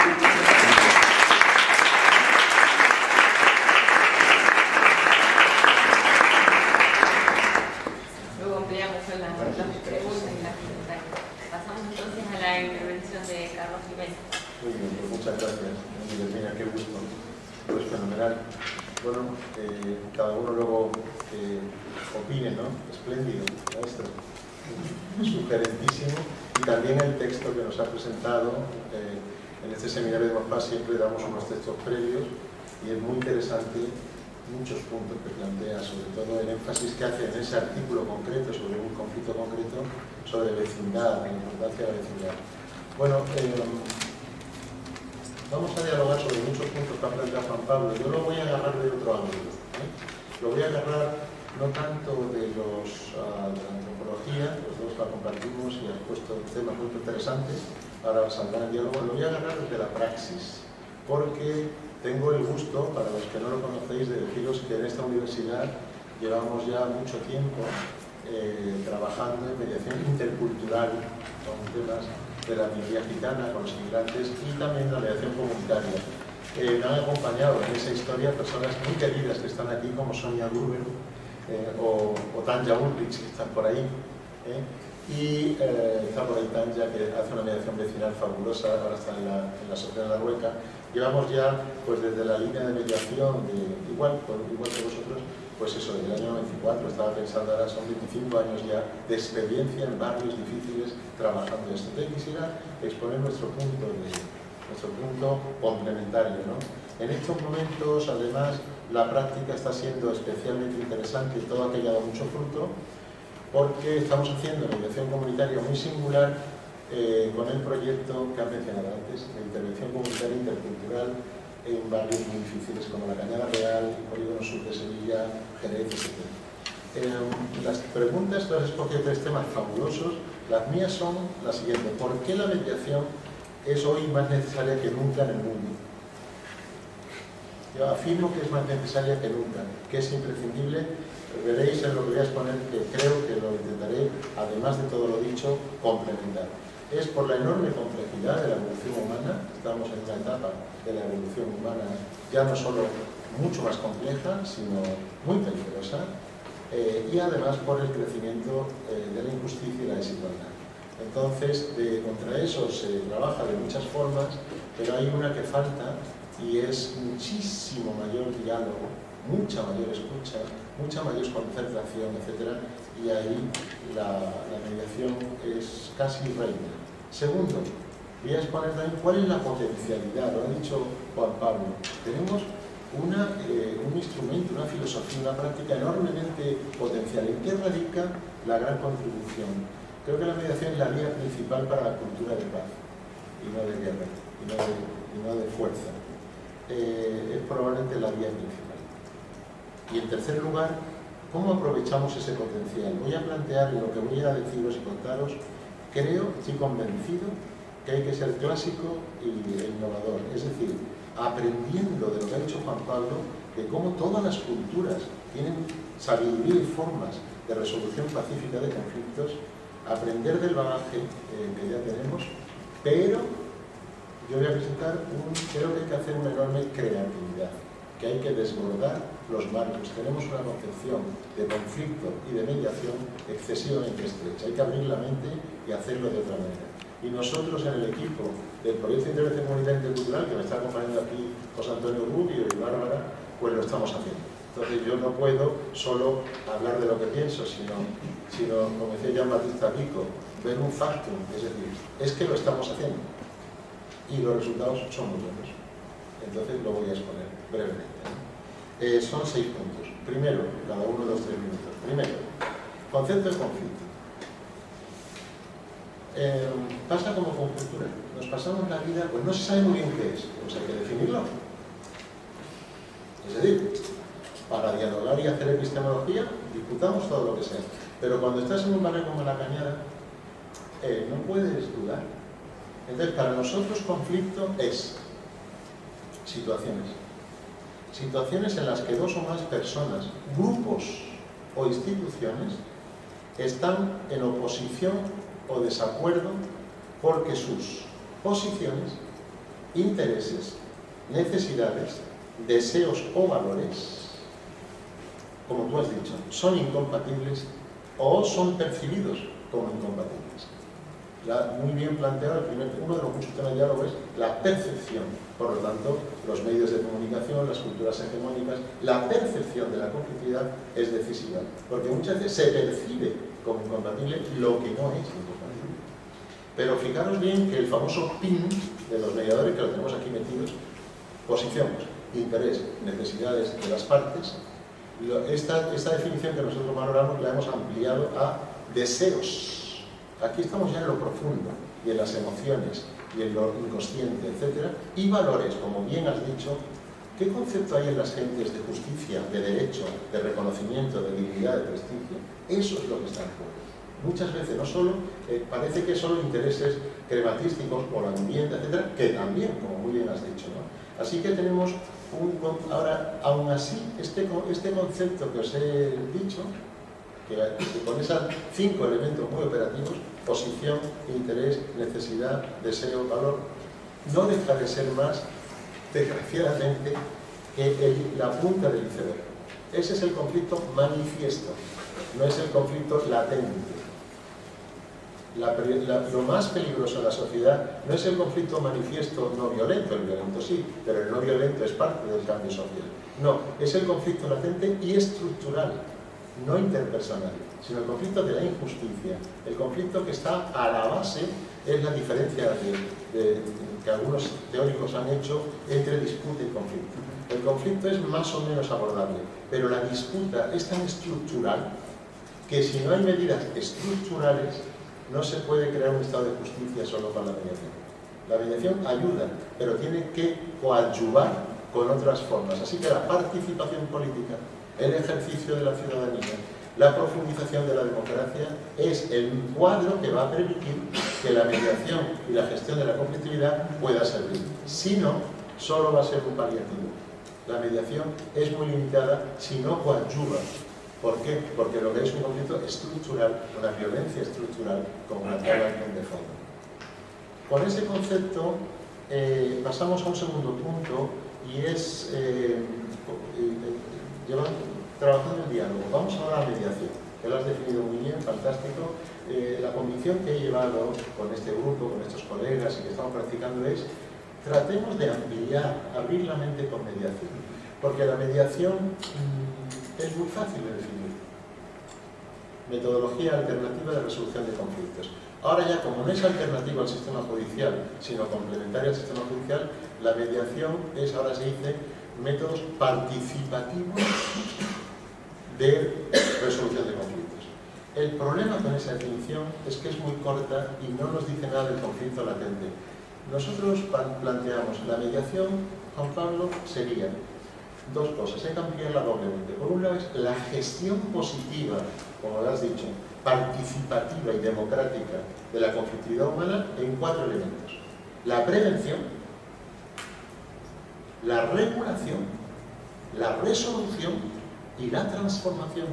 Luego ampliamos con las preguntas y las comentarios. Pasamos entonces a la intervención de Carlos Jiménez. Muy bien, pues muchas gracias. Mira, qué gusto. Pues fenomenal. Bueno, cada uno luego opine, ¿no? Espléndido, maestro. Sugerentísimo. Y también el texto que nos ha presentado. En este seminario de MAPA siempre damos unos textos previos y es muy interesante muchos puntos que plantea, sobre todo el énfasis que hace en ese artículo concreto sobre un conflicto concreto sobre vecindad, la importancia de la vecindad. Bueno, vamos a dialogar sobre muchos puntos que ha planteado Juan Pablo. Yo lo voy a agarrar de otro ángulo. Lo voy a agarrar no tanto de la antropología, los dos la compartimos y han puesto temas muy interesantes, ahora saldrá el diálogo. Lo voy a agarrar desde la praxis, porque tengo el gusto, para los que no lo conocéis, de deciros que en esta universidad llevamos ya mucho tiempo trabajando en mediación intercultural con temas de la minoría gitana, con los inmigrantes y también la mediación comunitaria. Me han acompañado en esa historia personas muy queridas que están aquí, como Sonia Gruber o Tanja Ulrich, que están por ahí. Y está por ahí Tanja, que hace una mediación vecinal fabulosa, ahora está en la Sociedad de la Rueca. Llevamos ya, pues desde la línea de mediación, igual que vosotros, pues eso, desde el año 94, estaba pensando, ahora son 25 años ya de experiencia en barrios difíciles trabajando esto. Entonces quisiera exponer nuestro punto complementario, ¿no? En estos momentos, además, la práctica está siendo especialmente interesante, todo aquello ha dado mucho fruto, porque estamos haciendo mediación comunitaria muy singular con el proyecto que han mencionado antes, de intervención comunitaria intercultural en barrios muy difíciles como la Cañada Real, el Polígono Sur de Sevilla, Jerez, etc. Las preguntas, las escogido tres temas fabulosos. Las mías son las siguientes. ¿Por qué la mediación es hoy más necesaria que nunca en el mundo? Yo afirmo que es más necesaria que nunca, que es imprescindible. Veréis en lo que voy a exponer que creo que lo intentaré, además de todo lo dicho, complementar. Es por la enorme complejidad de la evolución humana. Estamos en una etapa de la evolución humana ya no solo mucho más compleja, sino muy peligrosa, y además por el crecimiento de la injusticia y la desigualdad. Entonces, contra eso se trabaja de muchas formas, pero hay una que falta y es muchísimo mayor diálogo, mucha mayor escucha, mucha mayor concertación, etc. Y ahí la mediación es casi reina. Segundo, voy a exponer también cuál es la potencialidad, lo ha dicho Juan Pablo. Tenemos un instrumento, una filosofía, una práctica enormemente potencial. ¿En qué radica la gran contribución? Creo que la mediación es la vía principal para la cultura de paz, y no de guerra, y no de fuerza. Es probablemente la vía principal. Y en tercer lugar, ¿cómo aprovechamos ese potencial? Voy a plantear lo que voy a deciros y contaros. Creo, estoy convencido, que hay que ser clásico e innovador. Es decir, aprendiendo de lo que ha dicho Juan Pablo, de cómo todas las culturas tienen sabiduría y formas de resolución pacífica de conflictos, aprender del bagaje que ya tenemos, pero yo voy a presentar creo que hay que hacer una enorme creatividad, que hay que desbordar los marcos. Tenemos una concepción de conflicto y de mediación excesivamente estrecha. Hay que abrir la mente y hacerlo de otra manera. Y nosotros en el equipo del Proyecto de Intervención Comunitaria Intercultural, que me está acompañando aquí José Antonio Rubio y Bárbara, pues lo estamos haciendo. Entonces yo no puedo solo hablar de lo que pienso, sino como decía Jean-Baptiste Pico, ver un factum, es decir, es que lo estamos haciendo. Y los resultados son muy buenos. Entonces lo voy a exponer brevemente. Son 6 puntos. Primero, cada uno de los 3 minutos. Primero, concepto de conflicto. Pasa como conjetura. Nos pasamos la vida, pues no se sabe muy bien qué es, pues hay que definirlo. Es decir, para dialogar y hacer epistemología, discutamos todo lo que sea. Pero cuando estás en un barrio como La Cañada, no puedes dudar. Entonces, para nosotros conflicto es situaciones. Situaciones en las que 2 o más personas, grupos o instituciones están en oposición o desacuerdo porque sus posiciones, intereses, necesidades, deseos o valores, como tú has dicho, son incompatibles o son percibidos como incompatibles. Muy bien planteado, uno de los muchos temas de diálogo es la percepción. Por lo tanto, los medios de comunicación, las culturas hegemónicas, la percepción de la conflictividad es decisiva, porque muchas veces se percibe como incompatible lo que no es incompatible. Pero fijaros bien que el famoso PIN de los mediadores, que lo tenemos aquí metidos, posición, interés, necesidades de las partes, esta definición que nosotros valoramos la hemos ampliado a deseos. Aquí estamos ya en lo profundo, y en las emociones, y en lo inconsciente, etc. Y valores, como bien has dicho. ¿Qué concepto hay en las gentes de justicia, de derecho, de reconocimiento, de dignidad, de prestigio? Eso es lo que está en juego. Muchas veces no solo, parece que solo intereses crematísticos o la vivienda, etc., que también, como muy bien has dicho, ¿no? Así que tenemos ahora, aún así, este concepto que os he dicho, que con esos 5 elementos muy operativos, posición, interés, necesidad, deseo, valor, no deja de ser más, desgraciadamente, que la punta del iceberg. Ese es el conflicto manifiesto, no es el conflicto latente. Lo más peligroso en la sociedad no es el conflicto manifiesto no violento, el violento sí, pero el no violento es parte del cambio social. No, es el conflicto latente y estructural, no interpersonal, sino el conflicto de la injusticia, el conflicto que está a la base, es la diferencia que algunos teóricos han hecho entre disputa y conflicto. El conflicto es más o menos abordable, pero la disputa es tan estructural que si no hay medidas estructurales no se puede crear un estado de justicia solo con la mediación. La mediación ayuda, pero tiene que coadyuvar con otras formas. Así que la participación política, el ejercicio de la ciudadanía, la profundización de la democracia es el cuadro que va a permitir que la mediación y la gestión de la conflictividad pueda servir. Si no, solo va a ser un paliativo. La mediación es muy limitada si no coadyuva. ¿Por qué? Porque lo que es un conflicto estructural, una violencia estructural, como una población de fondo. Con ese concepto pasamos a un segundo punto y es trabajando en diálogo. Vamos ahora a la mediación, que lo has definido muy bien, fantástico. La convicción que he llevado con este grupo, con estos colegas y que estamos practicando es tratemos de ampliar, abrir la mente con mediación, porque la mediación es muy fácil de definir. Metodología alternativa de resolución de conflictos. Ahora ya, como no es alternativa al sistema judicial, sino complementaria al sistema judicial, la mediación es, ahora se dice, métodos participativos de resolución de conflictos. El problema con esa definición es que es muy corta y no nos dice nada del conflicto latente. Nosotros planteamos la mediación, Juan Pablo, sería dos cosas, hay que ampliarla doblemente. Por un lado es la gestión positiva, como lo has dicho, participativa y democrática de la conflictividad humana en 4 elementos. La prevención, la regulación, la resolución y la transformación.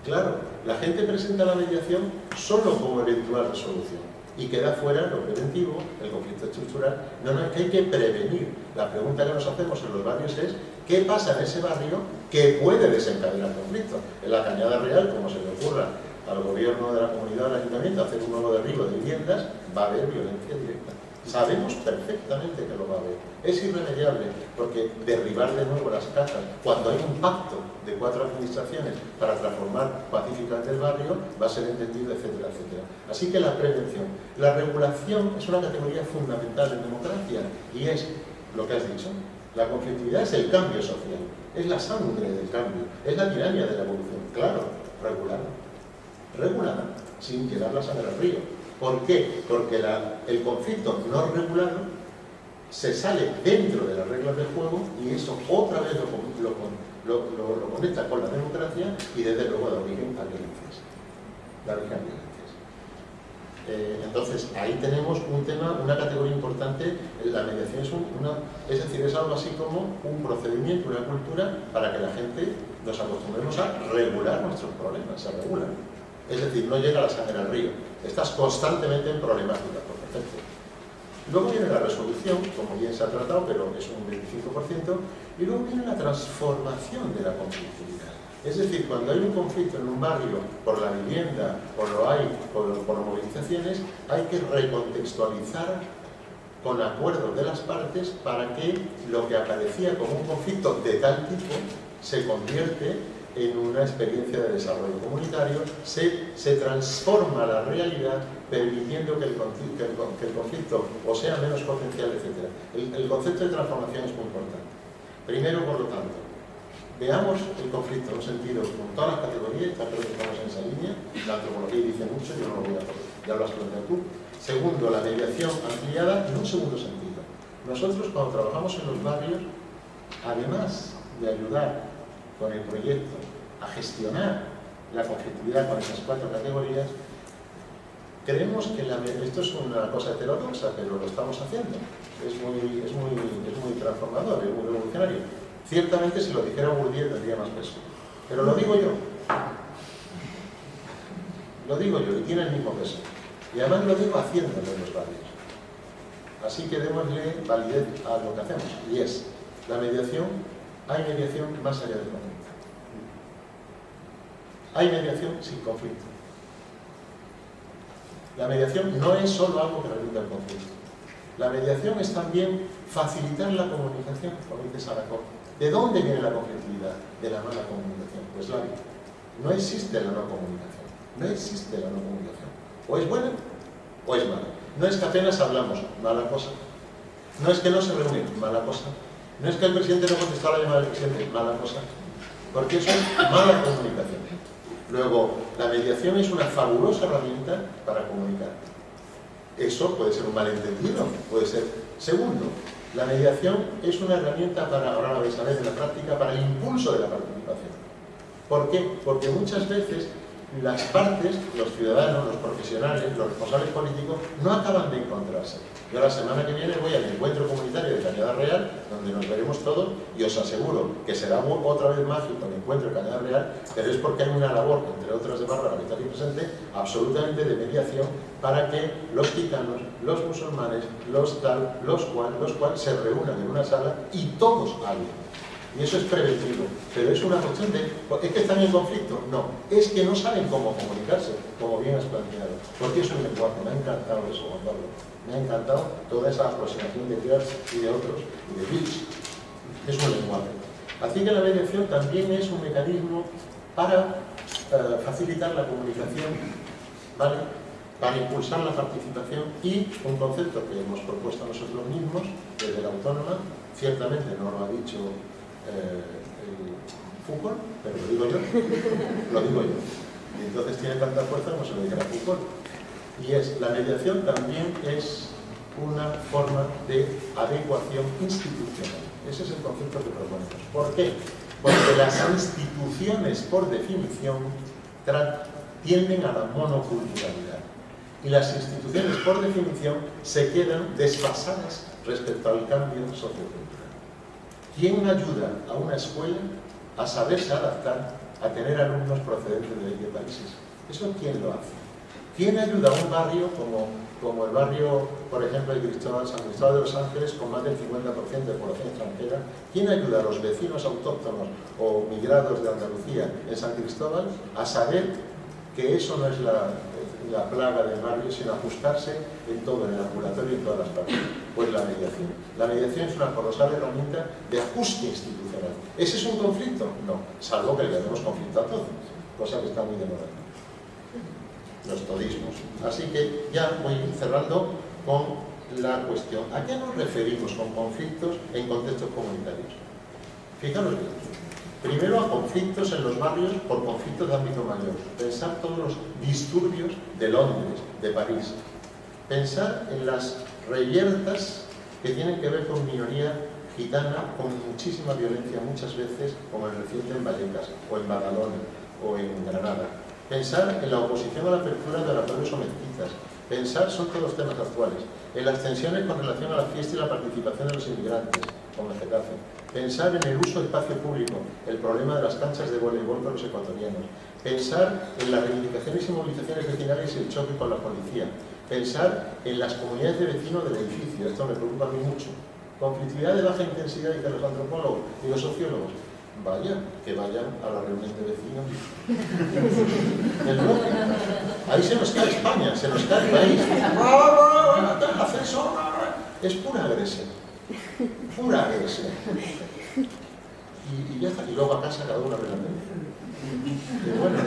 Claro, la gente presenta la mediación solo como eventual resolución y queda fuera lo preventivo, el conflicto estructural. No, es que hay que prevenir. La pregunta que nos hacemos en los barrios es ¿qué pasa en ese barrio que puede desencadenar conflicto? En la Cañada Real, como se le ocurra al gobierno de la comunidad o al ayuntamiento hacer un nuevo derribo de viviendas, va a haber violencia directa. Sabemos perfectamente que lo va a haber. Es irremediable, porque derribar de nuevo las casas, cuando hay un pacto de 4 administraciones para transformar pacíficamente el barrio, va a ser entendido, etcétera, etcétera. Así que la prevención. La regulación es una categoría fundamental en democracia y es lo que has dicho. La conflictividad es el cambio social, es la sangre del cambio, es la tiranía de la evolución. Claro, regulada. Regulada, sin llevar la sangre al río. ¿Por qué? Porque el conflicto no regulado se sale dentro de las reglas del juego y eso otra vez lo conecta con la democracia y desde luego da origen a violencias. Da origen a violencias. Entonces, ahí tenemos un tema, una categoría importante. La mediación es decir, es algo así como un procedimiento, una cultura para que la gente nos acostumbremos a regular nuestros problemas, a regular. Es decir, no llega la sangre al río. Estás constantemente en problemática, por perfecto. Luego viene la resolución, como bien se ha tratado, pero es un 25%, y luego viene la transformación de la conflictividad. Es decir, cuando hay un conflicto en un barrio por la vivienda, por movilizaciones, hay que recontextualizar con acuerdos de las partes para que lo que aparecía como un conflicto de tal tipo se convierte en una experiencia de desarrollo comunitario, se transforma la realidad permitiendo que el conflicto o sea menos potencial, etc. El concepto de transformación es muy importante. Primero, por lo tanto, veamos el conflicto en un sentido con todas las categorías, ya creo que estamos en esa línea, la antropología dice mucho, yo no lo voy a hacer, ya lo has planteado tú. Segundo, la mediación ampliada en un segundo sentido. Nosotros cuando trabajamos en los barrios, además de ayudar con el proyecto a gestionar la conflictividad con esas 4 categorías, creemos que esto es una cosa heterodoxa, pero lo estamos haciendo. Es muy transformador, es muy revolucionario. Ciertamente, si lo dijera Bourdieu tendría más peso. Pero lo digo yo. Lo digo yo, y tiene el mismo peso. Y además lo digo haciéndolo en los barrios. Así que démosle validez a lo que hacemos. Y es, la mediación, hay mediación más allá del conflicto. Hay mediación sin conflicto. La mediación no es solo algo que reduce el conflicto. La mediación es también facilitar la comunicación, como dice Saracó. ¿De dónde viene la conflictividad? De la mala comunicación. Pues la no existe la no comunicación. No existe la no comunicación. O es buena o es mala. No es que apenas hablamos, mala cosa. No es que no se reúnen, mala cosa. No es que el presidente no contestó a la llamada del presidente, mala cosa. Porque eso es mala comunicación. Luego, la mediación es una fabulosa herramienta para comunicar. Eso puede ser un malentendido, puede ser. Segundo, la mediación es una herramienta para, ahora lo vais a ver en la práctica, para el impulso de la participación. ¿Por qué? Porque muchas veces las partes, los ciudadanos, los profesionales, los responsables políticos, no acaban de encontrarse. Yo la semana que viene voy al encuentro comunitario de Cañada Real, donde nos veremos todos, y os aseguro que será otra vez mágico el encuentro de Cañada Real, pero es porque hay una labor, entre otras de Bárbara, que está aquí presente, absolutamente de mediación, para que los gitanos, los musulmanes, los tal, los cual, se reúnan en una sala y todos hablen. Y eso es preventivo, pero es una cuestión de... ¿Es que están en conflicto? No, es que no saben cómo comunicarse, como bien has planteado, porque es un lenguaje. Me ha encantado eso, Juan Pablo. Me ha encantado toda esa aproximación de Geertz y de otros, y de Bilch. Es un lenguaje. Así que la mediación también es un mecanismo para facilitar la comunicación, ¿vale?, para impulsar la participación, y un concepto que hemos propuesto nosotros mismos desde la Autónoma, ciertamente no lo ha dicho Foucault, pero lo digo yo, y entonces tiene tanta fuerza como se lo dijera Foucault, y es, la mediación también es una forma de adecuación institucional. Ese es el concepto que proponemos. ¿Por qué? Porque las instituciones, por definición, tienden a la monoculturalidad, y las instituciones, por definición, se quedan desfasadas respecto al cambio sociocultural. ¿Quién ayuda a una escuela a saberse adaptar, a tener alumnos procedentes de 20 países? ¿Eso quién lo hace? ¿Quién ayuda a un barrio como el barrio, por ejemplo, de San Cristóbal de los Ángeles, con más del 50% de población extranjera? ¿Quién ayuda a los vecinos autóctonos o migrados de Andalucía en San Cristóbal a saber que eso no es la plaga del barrio, sino ajustarse en todo, en el ambulatorio y en todas las partes? Pues la mediación. La mediación es una colosal herramienta de ajuste institucional. ¿Ese es un conflicto? No, salvo que le demos conflicto a todos, cosa que está muy de moda. Los todismos. Así que ya voy cerrando con la cuestión. ¿A qué nos referimos con conflictos en contextos comunitarios? Fijaros bien. Primero, a conflictos en los barrios por conflictos de ámbito mayor. Pensar todos los disturbios de Londres, de París. Pensar en las reyertas que tienen que ver con minoría gitana, con muchísima violencia muchas veces, como el reciente en Vallecas, o en Badalona, o en Granada. Pensar en la oposición a la apertura de oratorios o mezquitas. Pensar, son todos temas actuales, en las tensiones con relación a la fiesta y la participación de los inmigrantes, como en Getafe. Pensar en el uso de espacio público, el problema de las canchas de voleibol con los ecuatorianos. Pensar en las reivindicaciones y movilizaciones vecinales y el choque con la policía. Pensar en las comunidades de vecinos del edificio, esto me preocupa a mí mucho. Conflictividad de baja intensidad, dicen los antropólogos y los sociólogos. Vaya, que vayan a la reunión de vecinos del bloque. Ahí se nos cae España, se nos cae el país. Es pura agresión. Pura agresión. Y ya está. Y luego a casa cada uno relamente. Bueno,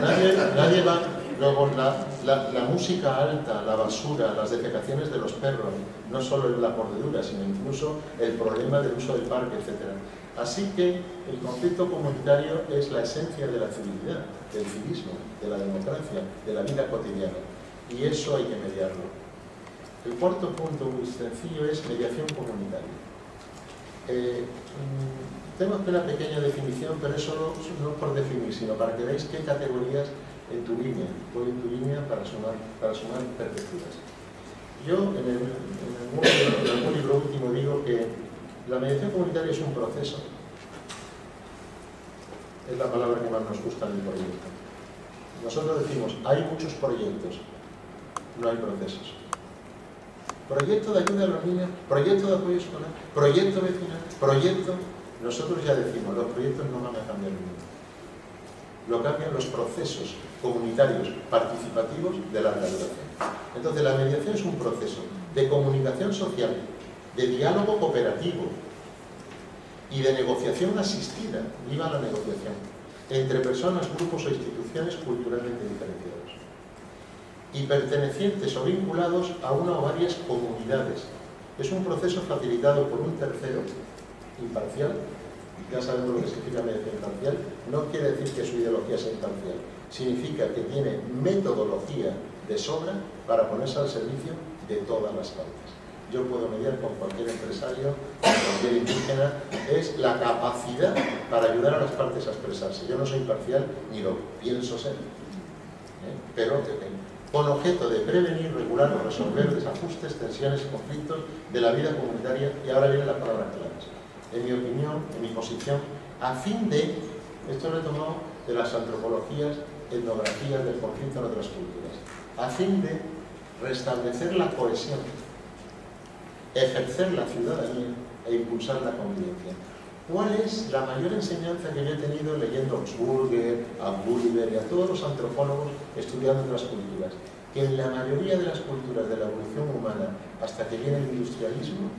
nadie va. Luego la música alta, la basura, las defecaciones de los perros, no solo la mordedura, sino incluso el problema del uso del parque, etc. Así que el conflicto comunitario es la esencia de la civilidad, del civismo, de la democracia, de la vida cotidiana. Y eso hay que mediarlo. El cuarto punto, muy sencillo, es mediación comunitaria. Tengo aquí una pequeña definición, pero eso no por definir, sino para que veáis qué categorías en tu línea, voy en tu línea para sumar perspectivas. Yo en algún libro último digo que la mediación comunitaria es un proceso. Es la palabra que más nos gusta en el proyecto. Nosotros decimos, hay muchos proyectos, no hay procesos. Proyecto de ayuda a los niños, proyecto de apoyo escolar, proyecto vecinal, proyecto... Nosotros ya decimos, los proyectos no van a cambiar el mundo. Lo cambian los procesos comunitarios participativos de larga duración. Entonces, la mediación es un proceso de comunicación social, de diálogo cooperativo y de negociación asistida, viva la negociación, entre personas, grupos o instituciones culturalmente diferenciados y pertenecientes o vinculados a una o varias comunidades. Es un proceso facilitado por un tercero imparcial. Ya sabemos lo que significa mediación imparcial. No quiere decir que su ideología sea imparcial. Significa que tiene metodología de sobra para ponerse al servicio de todas las partes. Yo puedo mediar con cualquier empresario, con cualquier indígena. Es la capacidad para ayudar a las partes a expresarse. Yo no soy imparcial ni lo pienso ser. Pero con objeto de prevenir, regular o resolver desajustes, tensiones y conflictos de la vida comunitaria. Y ahora vienen las palabras claves. En mi opinión, en mi posición, a fin de, esto lo he tomado de las antropologías, etnografías del conflicto en otras culturas, a fin de restablecer la cohesión, ejercer la ciudadanía e impulsar la convivencia. ¿Cuál es la mayor enseñanza que yo he tenido leyendo a Burger, a Gulliver y a todos los antropólogos estudiando otras culturas? Que en la mayoría de las culturas de la evolución humana, hasta que viene el industrialismo,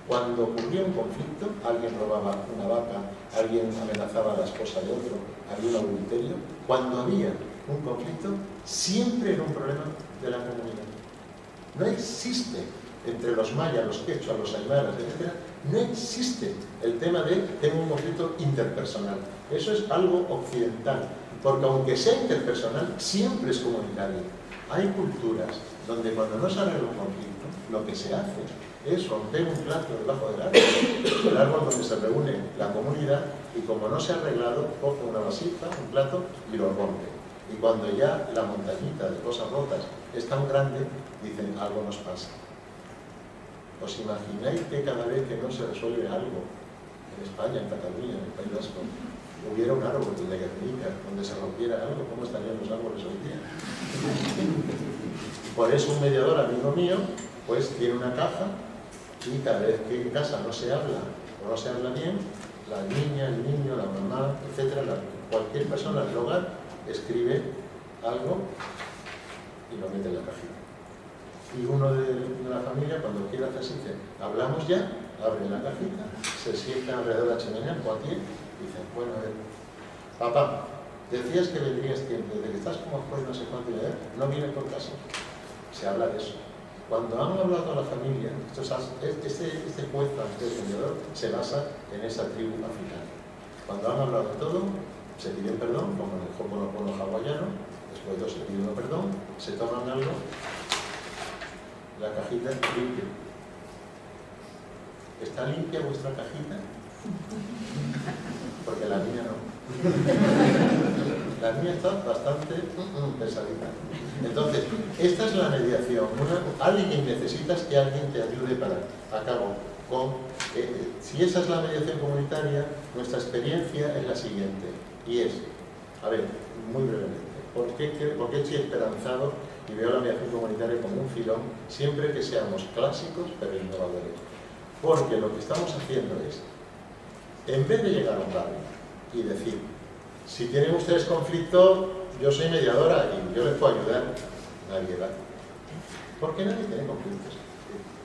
cuando ocurría un conflicto, alguien robaba una vaca, alguien amenazaba a la esposa de otro, había un adulterio. Cuando había un conflicto, siempre era un problema de la comunidad. No existe entre los mayas, los quechuas, los aymaras, etc., no existe el tema de tengo un conflicto interpersonal. Eso es algo occidental, porque aunque sea interpersonal, siempre es comunitario. Hay culturas donde cuando no se arregla un conflicto, lo que se hace es romper un plato debajo del árbol, el árbol donde se reúne la comunidad, y como no se ha arreglado, coge una vasija, un plato y lo rompe. Y cuando ya la montañita de cosas rotas es tan grande, dicen, algo nos pasa. ¿Os imagináis que cada vez que no se resuelve algo, en España, en Cataluña, en el País Vasco, hubiera un árbol de Guernica donde se rompiera algo? ¿Cómo estarían los árboles hoy día? Por eso un mediador, amigo mío, pues tiene una caja, y cada vez que en casa no se habla o no se habla bien, la niña, el niño, la mamá, etc., cualquier persona del hogar escribe algo y lo mete en la cajita. Y uno de la familia, cuando quiera hacerse, dice, hablamos ya, abre la cajita, se sienta alrededor de la chimenea, y dice, bueno, a ver, papá, decías que vendrías tiempo, desde que estás como juez no sé cuánto, no vienes por casa. Se habla de eso. Cuando han hablado a la familia, este juez francés mediador se basa en esa tribu africana. Cuando han hablado de todo, se piden perdón, como en el Ho'oponopono hawaiano, después de todo se piden perdón, se toman algo, la cajita está limpia. ¿Está limpia vuestra cajita? porque la mía no. La mía está bastante pesadita. Entonces, esta es la mediación. Alguien necesitas que alguien te ayude para acabo con... si esa es la mediación comunitaria, nuestra experiencia es la siguiente. Y es, a ver, muy brevemente, ¿por qué estoy esperanzado y veo la mediación comunitaria como un filón siempre que seamos clásicos pero innovadores? Porque lo que estamos haciendo es, en vez de llegar a un barrio y decir, si tienen ustedes conflicto, yo soy mediadora y yo les puedo ayudar, nadie va. Porque nadie tiene conflictos.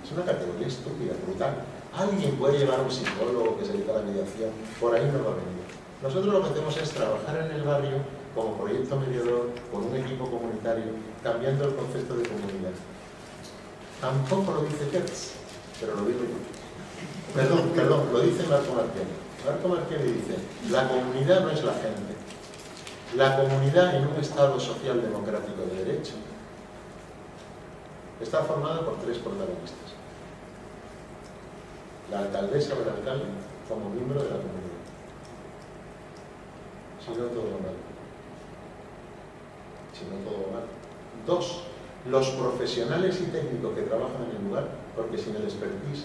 Es una categoría estúpida, brutal. Alguien puede llevar a un psicólogo que se dedica a la mediación, por ahí no va a venir. Nosotros lo que hacemos es trabajar en el barrio como proyecto mediador, con un equipo comunitario, cambiando el concepto de comunidad. Tampoco lo dice Hertz, pero lo digo yo. Perdón, lo dice Marco Marchielli. Marco Marchielli dice, la comunidad no es la gente. La comunidad en un Estado social democrático de derecho está formada por tres protagonistas. La alcaldesa o el alcalde como miembro de la comunidad. Si no, todo va mal. Si no, todo va mal. Dos, los profesionales y técnicos que trabajan en el lugar, porque sin el expertise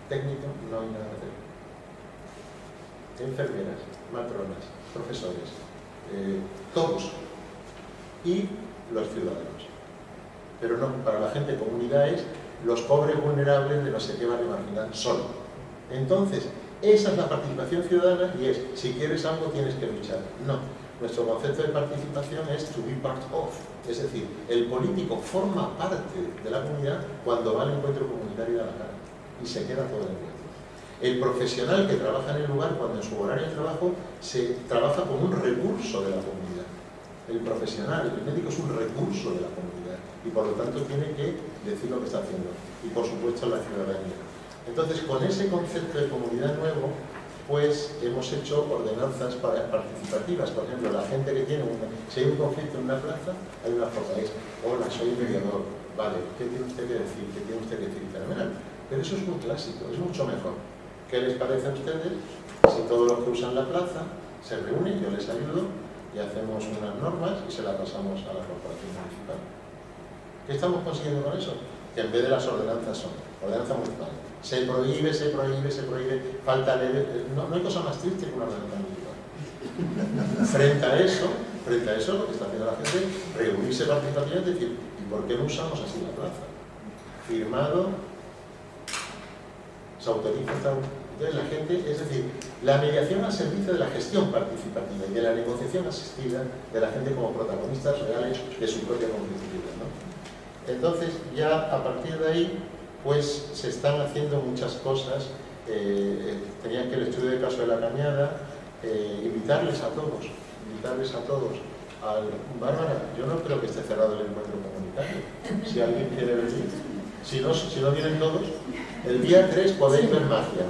técnico no hay nada que hacer. Enfermeras, matronas, profesores, todos. Y los ciudadanos. Pero no, para la gente comunidad es los pobres vulnerables de no sé qué barrio marginal solo. Entonces, esa es la participación ciudadana y es, si quieres algo tienes que luchar. No, nuestro concepto de participación es to be part of. Es decir, el político forma parte de la comunidad cuando va al encuentro comunitario de la cara y se queda todo el encuentro. El profesional que trabaja en el lugar, cuando en su horario de trabajo, se trabaja como un recurso de la comunidad. El profesional, el médico es un recurso de la comunidad y por lo tanto tiene que decir lo que está haciendo. Y por supuesto la ciudadanía. Entonces, con ese concepto de comunidad nuevo, pues hemos hecho ordenanzas participativas. Por ejemplo, la gente que tiene si hay un conflicto en una plaza, hay una forma, es, hola, soy mediador, vale, ¿qué tiene usted que decir? ¿Qué tiene usted que decir? Fenomenal. Pero eso es muy clásico, es mucho mejor. ¿Qué les parece a ustedes si todos los que usan la plaza se reúnen, yo les ayudo y hacemos unas normas y se las pasamos a la corporación municipal? ¿Qué estamos consiguiendo con eso? Que en vez de las ordenanzas son ordenanza municipal. Se prohíbe, falta leve. No hay cosa más triste que una ordenanza municipal. Frente a eso, lo que está haciendo la gente, reunirse participativamente y decir, ¿y por qué no usamos así la plaza? Firmado, se autoriza tal. Entonces la gente, es decir, la mediación al servicio de la gestión participativa y de la negociación asistida de la gente como protagonistas reales de su propia competitividad, ¿no? Entonces, ya a partir de ahí, pues se están haciendo muchas cosas. Tenían que el estudio de caso de la Cañada, invitarles a todos. Bárbara, yo no creo que esté cerrado el encuentro comunitario. Si alguien quiere venir, si no vienen todos, el día 3 podéis ver magia.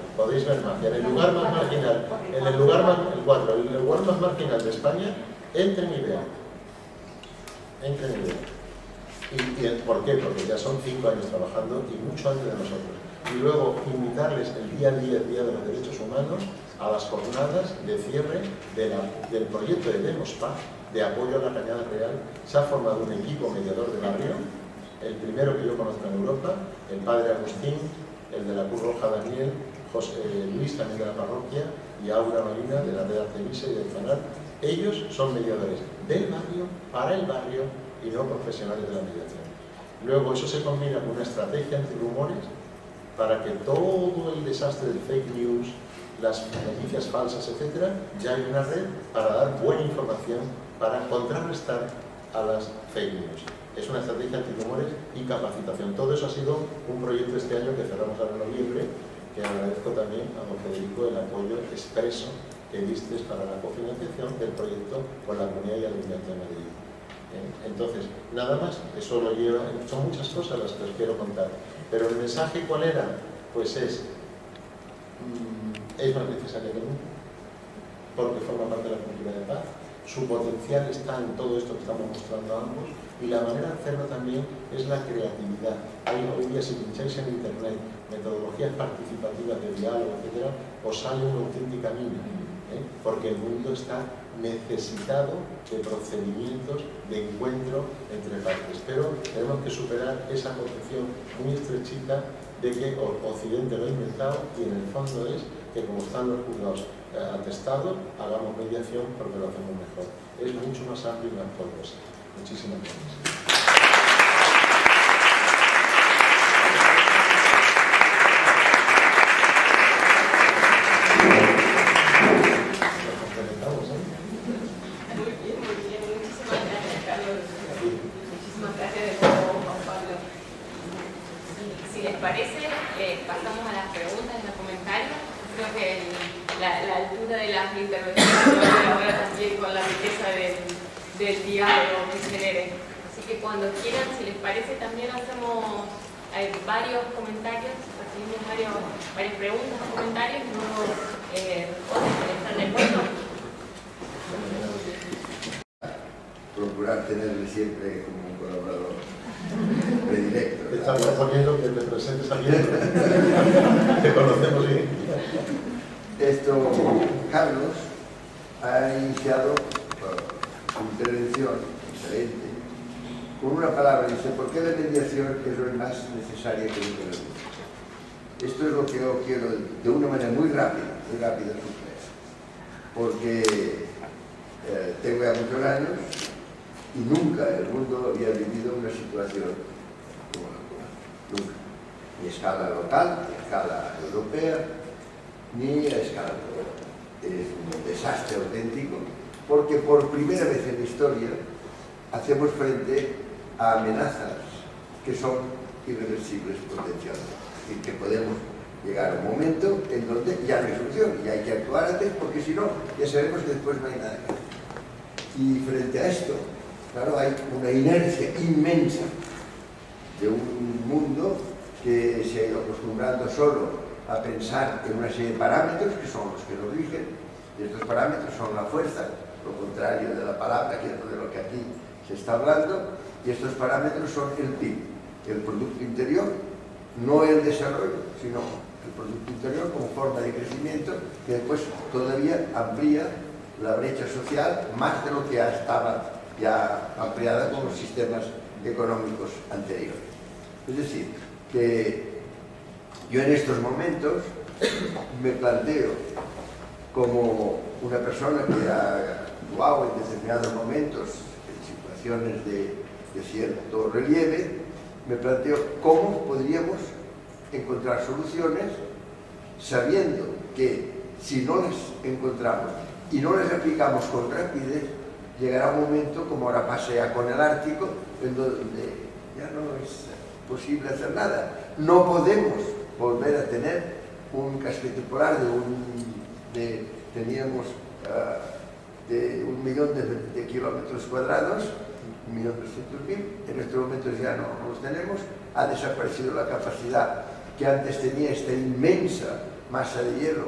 En el lugar más marginal, el lugar más marginal de España, entren y vean. ¿Y por qué? Porque ya son 5 años trabajando y mucho antes de nosotros. Y luego invitarles el día de los derechos humanos a las jornadas de cierre del proyecto de Demos Paz, de apoyo a la Cañada Real. Se ha formado un equipo mediador de barrio, el primero que yo conozco en Europa, el padre Agustín, el de la Cruz Roja Daniel, José Luis también de la parroquia y Aura Marina de la Red Artemisa y del canal. Ellos son mediadores del barrio, para el barrio, y no profesionales de la mediación. Luego eso se combina con una estrategia antirrumores para que todo el desastre del fake news, las noticias falsas, etc., ya hay una red para dar buena información, para contrarrestar a las fake news. Es una estrategia antirrumores y capacitación. Todo eso ha sido un proyecto este año que cerramos ahora en noviembre, que agradezco también a don Federico el apoyo expreso que diste para la cofinanciación del proyecto con la Comunidad y el Ayuntamiento de Madrid. Entonces, nada más, eso lo lleva, son muchas cosas las que os quiero contar, pero el mensaje ¿cuál era? Pues es más necesaria que nunca, porque forma parte de la cultura de paz, su potencial está en todo esto que estamos mostrando ambos, y la manera de hacerlo también es la creatividad. Hay hoy día, si pincháis en internet, metodologías participativas de diálogo, etc., os sale una auténtica mina. porque el mundo está necesitado de procedimientos de encuentro entre partes, pero tenemos que superar esa concepción muy estrechita de que Occidente lo ha inventado, y en el fondo es que, como están los juzgados atestados, hagamos mediación porque lo hacemos mejor. Es mucho más amplio y más poderoso. Muchísimas gracias. Pasamos a las preguntas y los comentarios. Creo que la altura de las intervenciones va ahora también con la riqueza del diálogo que genere. Así que cuando quieran, si les parece, también hacemos varios comentarios, recibimos varias preguntas, comentarios, y luego ¿están de acuerdo? Procurar tenerle siempre como un colaborador predilecto. Estamos poniendo que te presentes aquí. Te conocemos bien. Carlos ha iniciado su intervención, excelente, con una palabra. Dice: ¿por qué la mediación es lo más necesaria que nunca lo dice? Esto es lo que yo quiero, de una manera muy rápida, sorpresa. Porque tengo ya muchos años y nunca el mundo había vivido una situación como la actual. Nunca. Ni a escala local, ni a escala europea, ni a escala global. Es un desastre auténtico, porque por primera vez en la historia hacemos frente a amenazas que son irreversibles potencialmente. Es decir, que podemos llegar a un momento en donde ya no hay solución y hay que actuar antes, porque si no, ya sabemos que después no hay nada que hacer. Y frente a esto, claro, hay una inercia inmensa de un mundo que se ha ido acostumbrando solo a pensar en una serie de parámetros que son los que nos rigen, y estos parámetros son la fuerza, lo contrario de la palabra, que es de lo que aquí se está hablando, y estos parámetros son el PIB, el Producto Interior, no el desarrollo, sino el Producto Interior como forma de crecimiento, que después todavía amplía la brecha social más de lo que ya estaba ampliada con los sistemas económicos anteriores. Es decir, que yo en estos momentos me planteo como una persona que ha actuado en determinados momentos, en situaciones de cierto relieve, me planteo cómo podríamos encontrar soluciones sabiendo que si no las encontramos y no las aplicamos con rapidez, llegará un momento, como ahora pasa ya con el Ártico, en donde ya no es posible hacer nada. No podemos volver a tener un casquete polar teníamos de 1 millón de kilómetros cuadrados, 1.300.000, en estos momentos ya no los tenemos. Ha desaparecido la capacidad que antes tenía esta inmensa masa de hielo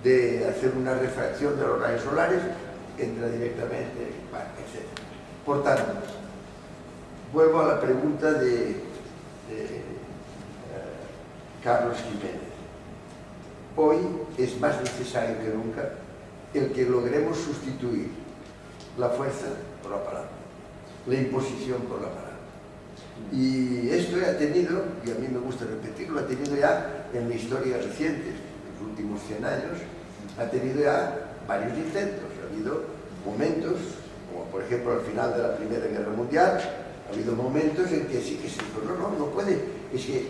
de hacer una refracción de los rayos solares, entra directamente, etc. Por tanto, vuelvo a la pregunta de Carlos Jiménez. Hoy es más necesario que nunca el que logremos sustituir la fuerza por la palabra, la imposición por la palabra. Y esto ha tenido, y a mí me gusta repetirlo, ha tenido ya en la historia reciente, en los últimos 100 años, ha tenido ya varios intentos. Ha habido momentos, como por ejemplo al final de la Primera Guerra Mundial, ha habido momentos en que sí que se dijo, no puede, es que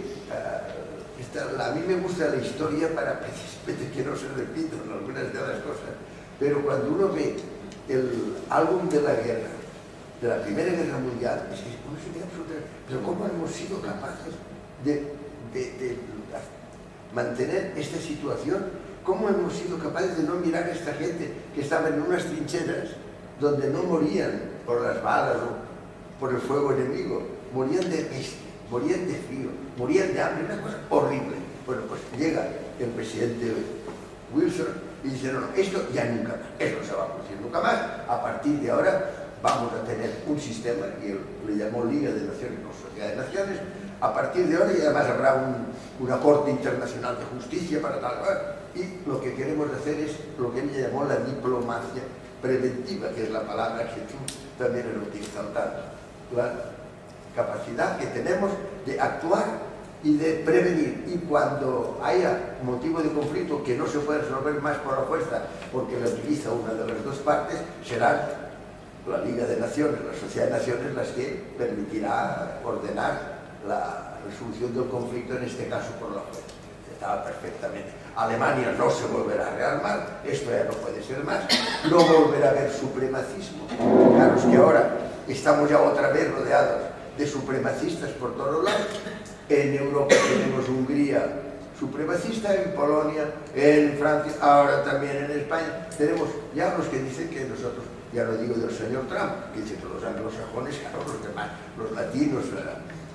a mí me gusta la historia para precisamente que no se repitan algunas de las cosas, pero cuando uno ve el álbum de la guerra, de la Primera Guerra Mundial, es que uno se queda absolutamente... Pero ¿cómo hemos sido capaces de mantener esta situación? ¿Cómo hemos sido capaces de no mirar a esta gente que estaba en unas trincheras donde no morían por las balas o por el fuego enemigo, morían de peste, morían de frío, morían de hambre, una cosa horrible? Bueno, pues llega el presidente Wilson y dice, no, esto ya nunca más, esto no se va a producir nunca más, a partir de ahora vamos a tener un sistema, y él le llamó Liga de Naciones, no Sociedad de Naciones, a partir de ahora, y además habrá una Corte Internacional de Justicia para tal, y lo que queremos hacer es lo que él llamó la diplomacia preventiva, que es la palabra que tú también has utilizado tanto, la capacidad que tenemos de actuar y de prevenir, y cuando haya motivo de conflicto que no se puede resolver más por la fuerza porque la utiliza una de las dos partes, será la Liga de Naciones, la Sociedad de Naciones, las que permitirá ordenar la resolución del conflicto, en este caso por la fuerza. Estaba perfectamente. Alemania no se volverá a rearmar, esto ya no puede ser más, no volverá a haber supremacismo. Claro, es que ahora estamos ya otra vez rodeados de supremacistas por todos lados. En Europa tenemos Hungría supremacista, en Polonia, en Francia, ahora también en España. Tenemos ya los que dicen que nosotros, ya lo digo del señor Trump, que dice que los anglosajones, claro, los demás, los latinos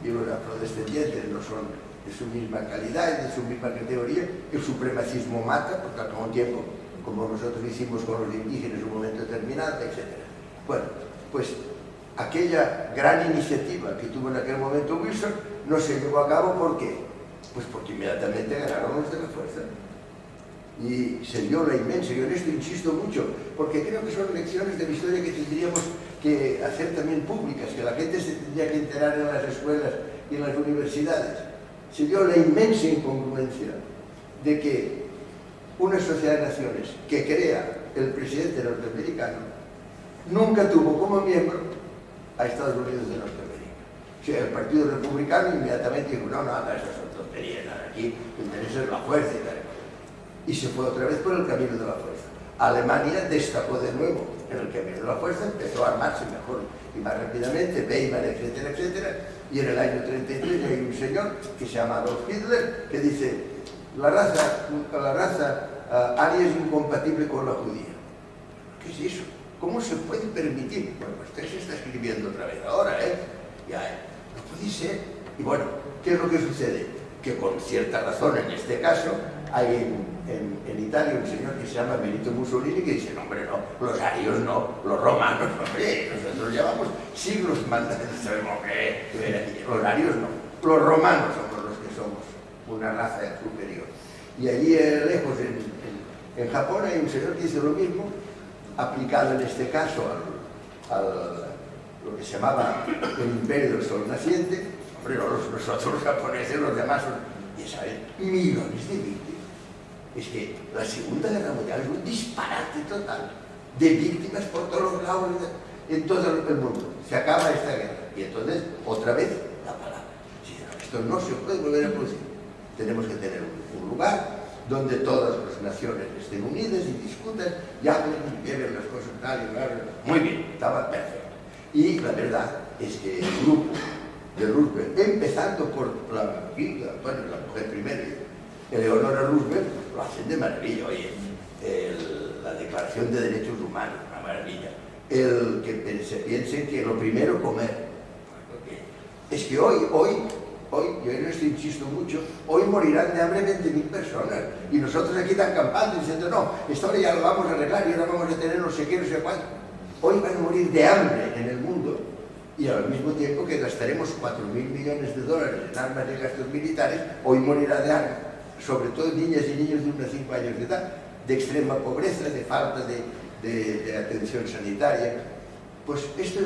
y los afrodescendientes no son de su misma calidad, de su misma categoría. El supremacismo mata, porque al mismo tiempo, como nosotros hicimos con los indígenas en un momento determinado, etc. Bueno, pues aquella gran iniciativa que tuvo en aquel momento Wilson no se llevó a cabo. ¿Por qué? Pues porque inmediatamente ganaron los de la fuerza y se dio la inmensa, y en esto insisto mucho, porque creo que son lecciones de la historia que tendríamos que hacer también públicas, que la gente se tendría que enterar en las escuelas y en las universidades. Se dio la inmensa incongruencia de que una sociedad de naciones que crea el presidente norteamericano nunca tuvo como miembro a Estados Unidos de Norteamérica. O sea, el Partido Republicano inmediatamente dijo, no, esas son tonterías, aquí me interesa la fuerza y tal. Y se fue otra vez por el camino de la fuerza. Alemania destapó de nuevo en el camino de la fuerza, empezó a armarse mejor y más rápidamente, Weimar, etcétera, etcétera, y en el año 33 hay un señor que se llama Adolf Hitler que dice, la raza aria es incompatible con la judía. ¿Qué es eso? ¿Cómo se puede permitir? Bueno, pues usted se está escribiendo otra vez ahora, Ya, no puede ser. Y bueno, ¿qué es lo que sucede? Que con cierta razón, en este caso, hay en Italia un señor que se llama Benito Mussolini que dice, no, hombre, no, los arios no, los romanos, hombre, nosotros llevamos siglos mandando, sabemos que los arios no, los romanos somos los que somos una raza superior. Y allí lejos, en Japón, hay un señor que dice lo mismo, aplicado en este caso a lo que se llamaba el imperio del sol naciente. Hombre, nosotros los japoneses, los demás, ya saben, millones de víctimas. Es que la Segunda Guerra Mundial es un disparate total de víctimas por todos los lados en todo el mundo. Se acaba esta guerra y entonces otra vez la palabra. Esto no se puede volver a producir. Tenemos que tener un lugar donde todas las naciones estén unidas y discutan y hablen y lleven las cosas tal y tal. Muy bien, estaba perfecto. Y la verdad es que el grupo de Roosevelt, empezando por la mujer primero, Eleonora Roosevelt, lo hacen de maravilla. Oye, la Declaración de Derechos Humanos, una maravilla. El que se piense que lo primero comer. Es que hoy, yo en esto insisto mucho, hoy morirán de hambre 20.000 personas. Y nosotros aquí tan campando diciendo, no, esto ahora ya lo vamos a arreglar y ahora vamos a tener no sé qué, no sé cuánto. Hoy van a morir de hambre en el mundo. Y al mismo tiempo que gastaremos 4.000 millones de dólares en armas de gastos militares, hoy morirá de hambre, sobre todo niñas y niños de unos 5 años de edad, de extrema pobreza, de falta de atención sanitaria. Pues esto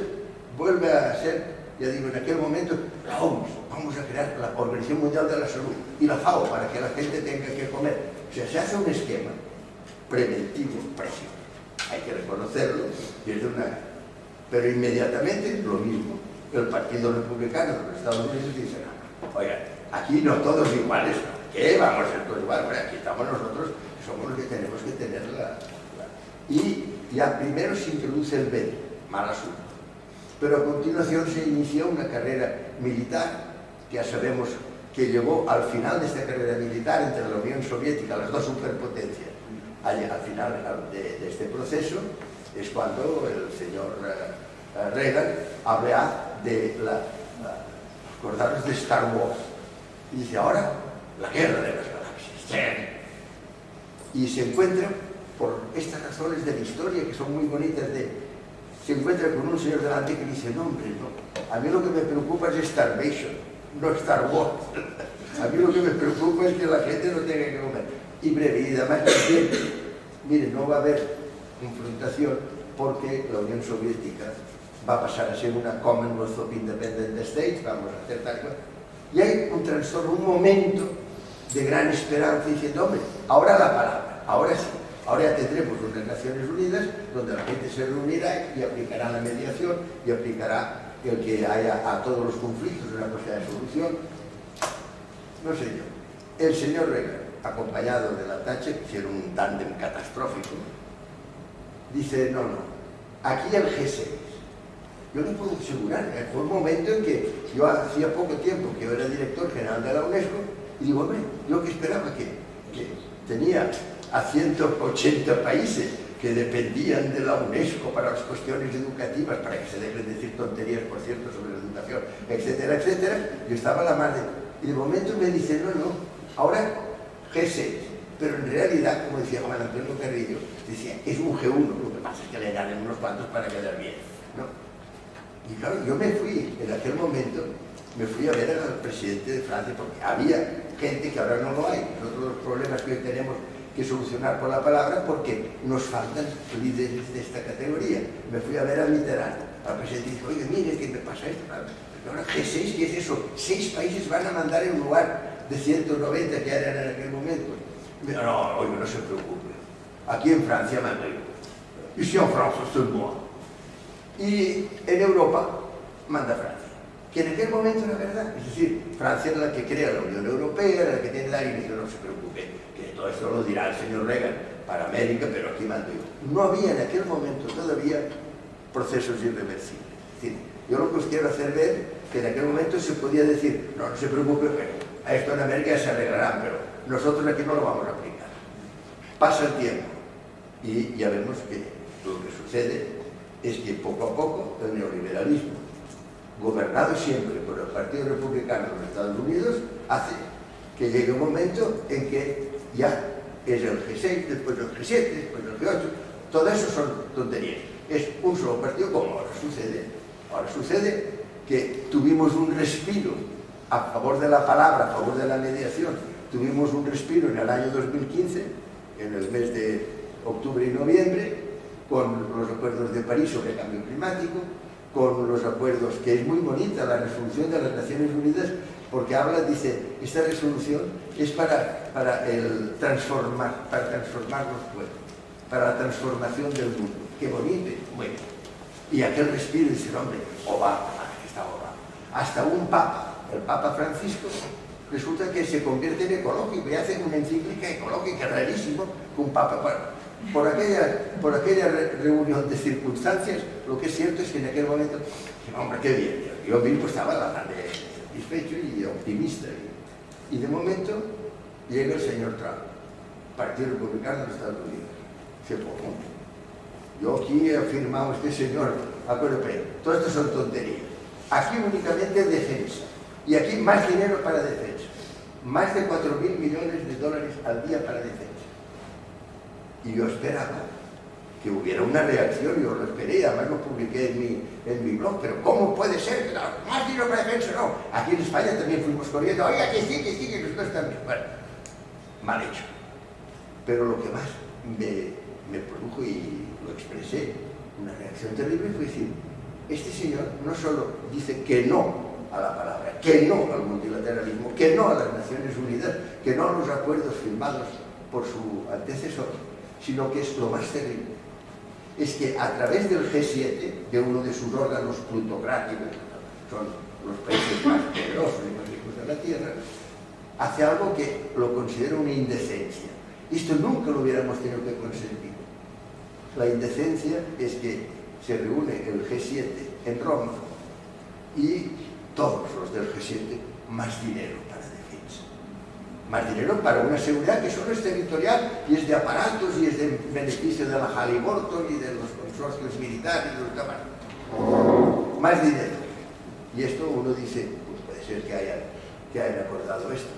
vuelve a ser, ya digo, en aquel momento, la OMS, vamos a crear la Organización Mundial de la Salud y la FAO para que la gente tenga que comer. O sea, se hace un esquema preventivo, precioso. Hay que reconocerlo, pero inmediatamente lo mismo. El Partido Republicano de los Estados Unidos dice, no, oigan, aquí no todos iguales, ¿no? ¿Qué? Vamos a ser todos iguales, pero aquí estamos nosotros, somos los que tenemos que tener Y ya primero se introduce el veto, mal asunto. Pero a continuación se inició una carrera militar, que ya sabemos que llegó al final de esta carrera militar entre la Unión Soviética, las dos superpotencias. Al final de este proceso es cuando el señor Reagan habla de acordaros de Star Wars, y dice ahora la guerra de las galaxias. Y se encuentra, por estas razones de la historia que son muy bonitas de se encuentra con un señor delante que dice, no, hombre, no, a mí lo que me preocupa es Starvation, no Star Wars. A mí lo que me preocupa es que la gente no tenga que comer. Y breve, y además, mire, no va a haber confrontación porque la Unión Soviética va a pasar a ser una Commonwealth of Independent States, vamos a hacer tal cual. Y hay un trastorno, un momento de gran esperanza diciendo, hombre, ahora la palabra, ahora sí, ahora ya tendremos unas Naciones Unidas donde la gente se reunirá y aplicará la mediación y aplicará el que haya a todos los conflictos una posibilidad de solución. No sé yo. El señor Reagan, acompañado de la Thatcher, que hicieron un tándem catastrófico, dice, no, aquí el G6. Yo le puedo asegurar, fue un momento en que yo hacía poco tiempo que yo era director general de la UNESCO y digo, hombre, yo que esperaba que tenía a 180 países que dependían de la UNESCO para las cuestiones educativas, para que se dejen decir tonterías, por cierto, sobre la educación, etcétera, etcétera, yo estaba a la madre. Y de momento me dice, no, ahora G6, pero en realidad, como decía Juan Antonio Carrillo, decía, es un G1, lo que pasa es que le ganen unos cuantos para quedar bien, ¿no? Y claro, yo me fui, en aquel momento, me fui a ver al presidente de Francia, porque había gente que ahora no lo hay, nosotros los problemas que hoy tenemos que solucionar por la palabra, porque nos faltan líderes de esta categoría. Me fui a ver a Mitterrand, al presidente, y dijo, oye, mire, ¿qué me pasa esto? Ahora G6, ¿qué es eso? 6 países van a mandar en lugar de 190 que eran en aquel momento. No, oye, no se preocupe. Aquí en Francia mando yo. Ici en France, c'est moi. Y en Europa manda Francia. Que en aquel momento era verdad. Es decir, Francia es la que crea la Unión Europea, la que tiene la y no se preocupe, que todo esto lo dirá el señor Reagan para América, pero aquí mando yo. No había en aquel momento todavía procesos irreversibles. Es decir, yo lo que os quiero hacer ver que en aquel momento se podía decir, no se preocupe, pero a esto en América se arreglarán, pero nosotros aquí no lo vamos a aplicar. Pasa el tiempo y ya vemos que lo que sucede es que poco a poco el neoliberalismo, gobernado siempre por el Partido Republicano de los Estados Unidos, hace que llegue un momento en que ya es el G6, después el G7, después el G8, todo eso son tonterías. Es un solo partido, como ahora sucede. Ahora sucede que tuvimos un respiro a favor de la palabra, a favor de la mediación. Tuvimos un respiro en el año 2015, en el mes de octubre y noviembre, con los acuerdos de París sobre cambio climático, con los acuerdos, que es muy bonita la resolución de las Naciones Unidas, porque habla, dice, esta resolución es para transformar los pueblos, para la transformación del mundo. Qué bonito, bueno. Y aquel respiro, dice, hombre, Obama, que está Obama. Hasta un papa, el Papa Francisco, resulta que se convierte en ecológico y hace una encíclica ecológica, rarísimo, que un papa... Por aquella reunión de circunstancias, lo que es cierto es que en aquel momento, hombre, qué bien, yo mismo estaba satisfecho y optimista. Y de momento llega el señor Trump, Partido Republicano de los Estados Unidos. Se pone. Yo aquí he firmado este señor acuerdo, pero todo esto son tonterías. Aquí únicamente defensa. Y aquí más dinero para defensa. Más de 4.000 millones de dólares al día para defensa. Y yo esperaba que hubiera una reacción, yo lo esperé, además lo publiqué en mi blog, pero ¿cómo puede ser? Más dinero para defensa, no. Aquí en España también fuimos corriendo, oiga, que sí, que nosotros también. Bueno, mal hecho. Pero lo que más me produjo y lo expresé, una reacción terrible, fue decir, este señor no solo dice que no a la palabra, que no al multilateralismo, que no a las Naciones Unidas, que no a los acuerdos firmados por su antecesor, sino que es lo más terrible, es que a través del G7, de uno de sus órganos plutocráticos, son los países más poderosos y más ricos de la Tierra, hace algo que lo considero una indecencia. Esto nunca lo hubiéramos tenido que consentir. La indecencia es que se reúne el G7 en Roma y todos los del G7 más dinero para defensa. Más dinero para una seguridad que solo es territorial y es de aparatos y es de beneficio de la Halliburton y de los consorcios militares, de los cámaras. Más dinero. Y esto uno dice, pues puede ser que hayan acordado esto.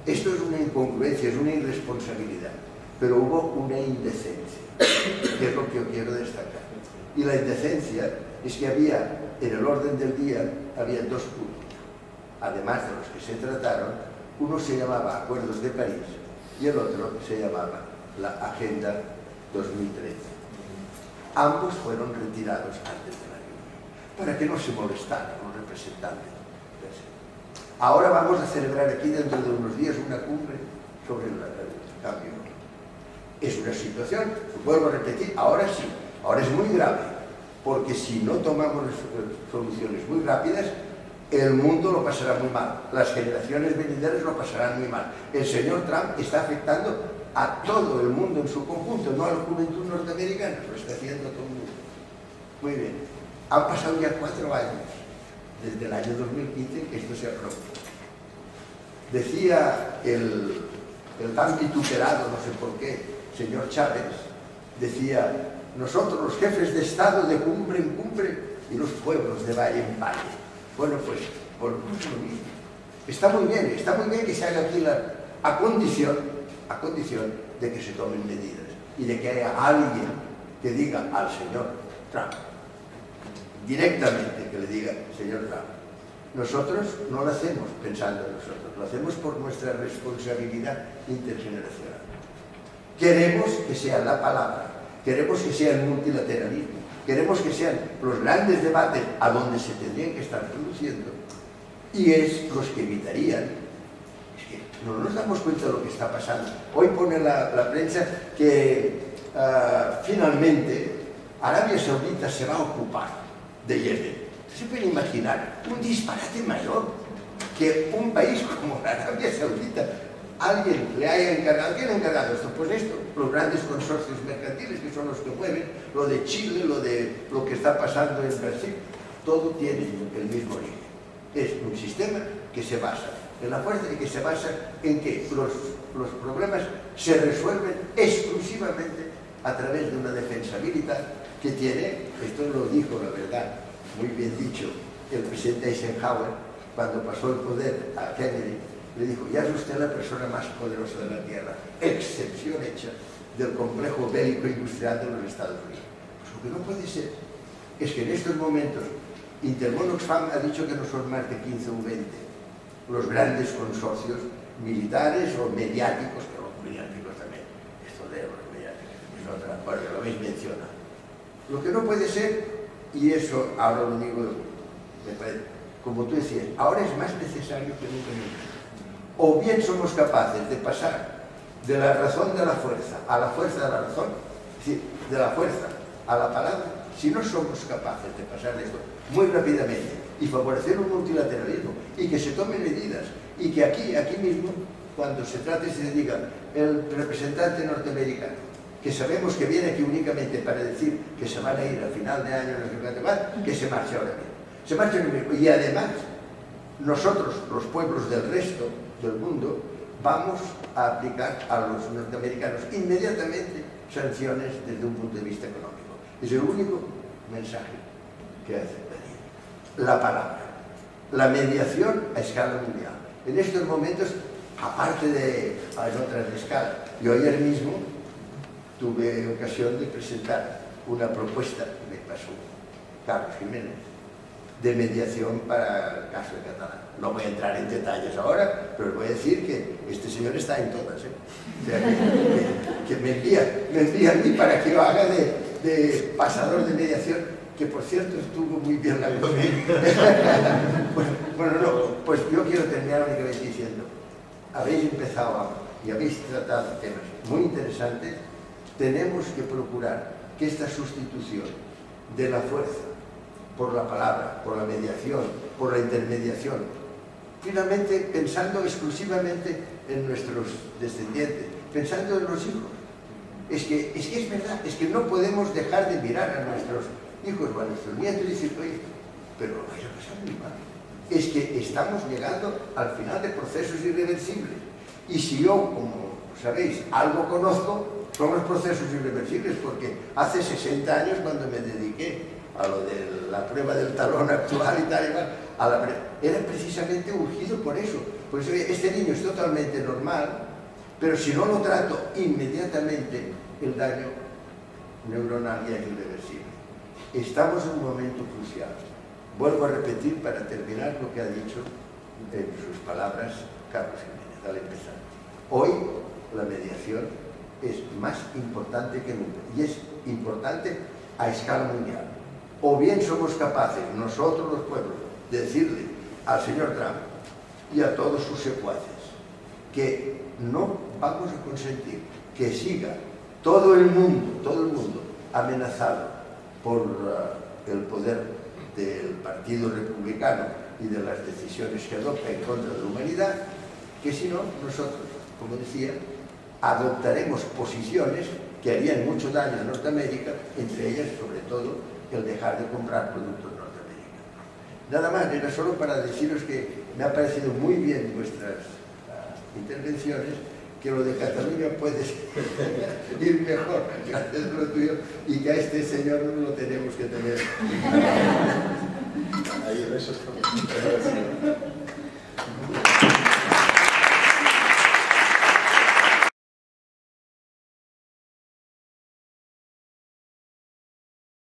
Esto es una incongruencia, es una irresponsabilidad, pero hubo una indecencia, que es lo que yo quiero destacar. Y la indecencia es que había, en el orden del día, había 2 puntos. Además de los que se trataron, uno se llamaba Acuerdos de París y el otro se llamaba la Agenda 2030. Ambos fueron retirados antes de la reunión, para que no se molestaran los representantes. Ahora vamos a celebrar aquí dentro de unos días una cumbre sobre el cambio. Es una situación, vuelvo a repetir, ahora sí, ahora es muy grave, porque si no tomamos soluciones muy rápidas, el mundo lo pasará muy mal, las generaciones venideras lo pasarán muy mal. El señor Trump está afectando a todo el mundo en su conjunto, no a la juventud norteamericana, lo está haciendo a todo el mundo. Muy bien, han pasado ya 4 años, desde el año 2015, que esto se aprobó. Decía el tan vituperado, no sé por qué, señor Chávez, decía: nosotros los jefes de Estado de cumbre en cumbre y los pueblos de valle en valle. Bueno, pues, por lo mismo. Está muy bien que se haga aquí a condición de que se tomen medidas y de que haya alguien que diga al señor Trump, directamente que le diga: señor Trump, nosotros no lo hacemos pensando en nosotros, lo hacemos por nuestra responsabilidad intergeneracional. Queremos que sea la palabra, queremos que sea el multilateralismo, queremos que sean los grandes debates a donde se tendrían que estar produciendo, y es los que evitarían. Es que no nos damos cuenta de lo que está pasando. Hoy pone la prensa que finalmente Arabia Saudita se va a ocupar de Yemen. Se puede imaginar un disparate mayor que un país como la Arabia Saudita, alguien le haya encargado. ¿Quién ha encargado esto? Pues esto, los grandes consorcios mercantiles que son los que mueven, lo de Chile, lo que está pasando en Brasil, todo tiene el mismo origen. Es un sistema que se basa en la fuerza y que se basa en que los problemas se resuelven exclusivamente a través de una defensa militar que tiene, esto lo dijo, la verdad, muy bien dicho, el presidente Eisenhower, cuando pasó el poder a Kennedy, le dijo: ya es usted la persona más poderosa de la Tierra, excepción hecha del complejo bélico industrial de los Estados Unidos. Pues lo que no puede ser es que en estos momentos Intermon Oxfam ha dicho que no son más de 15 o 20 los grandes consorcios militares o mediáticos, pero los mediáticos también, esto de los mediáticos, es otra cosa, lo habéis mencionado. Lo que no puede ser, y eso ahora lo digo, me parece, como tú decías, ahora es más necesario que nunca. O bien somos capaces de pasar de la razón de la fuerza a la fuerza de la razón, es decir, de la fuerza a la palabra. Si no somos capaces de pasar esto muy rápidamente y favorecer un multilateralismo y que se tomen medidas y que aquí mismo, cuando se trate, se diga el representante norteamericano, que sabemos que viene aquí únicamente para decir que se van a ir al final de año, no sé qué más, que se marche ahora mismo. Se marche ahora mismo. Y además, nosotros, los pueblos del resto del mundo, vamos a aplicar a los norteamericanos inmediatamente sanciones desde un punto de vista económico. Es el único mensaje que aceptaría. La palabra, la mediación a escala mundial. En estos momentos, aparte de en otras escalas, yo ayer mismo tuve ocasión de presentar una propuesta que me pasó Carlos Jiménez de mediación para el caso de Catalán. No voy a entrar en detalles ahora, pero os voy a decir que este señor está en todas, O sea, que me envía a mí para que lo haga de pasador de mediación, que por cierto estuvo muy bien la cosa. Bueno, no, pues yo quiero terminar únicamente diciendo, habéis empezado y habéis tratado temas muy interesantes. Tenemos que procurar que esta sustitución de la fuerza por la palabra, por la mediación, por la intermediación, finalmente pensando exclusivamente en nuestros descendientes, pensando en los hijos. Es que es verdad, es que no podemos dejar de mirar a nuestros hijos o a nuestros nietos y decir: oye, pero lo vais a pasar muy mal. Es que estamos llegando al final de procesos irreversibles. Y si yo, como sabéis, algo conozco, son los procesos irreversibles, porque hace 60 años, cuando me dediqué a lo de la prueba del talón actual y tal, era precisamente urgido por eso. Pues oye, este niño es totalmente normal, pero si no lo trato inmediatamente, el daño neuronal ya es irreversible. estamos en un momento crucial. Vuelvo a repetir para terminar lo que ha dicho en sus palabras Carlos Jiménez al empezar. Hoy la mediación es más importante que nunca, y es importante a escala mundial. O bien somos capaces, nosotros los pueblos, de decirle al señor Trump y a todos sus secuaces que no vamos a consentir que siga todo el mundo amenazado por el poder del Partido Republicano y de las decisiones que adopta en contra de la humanidad, que si no, nosotros, como decía, adoptaremos posiciones que harían mucho daño a Norteamérica, entre ellas, sobre todo, el dejar de comprar productos norteamericanos. Nada más, era solo para deciros que me ha parecido muy bien vuestras intervenciones, que lo de Cataluña puede ir mejor, gracias a lo tuyo, y que a este señor no lo tenemos que tener.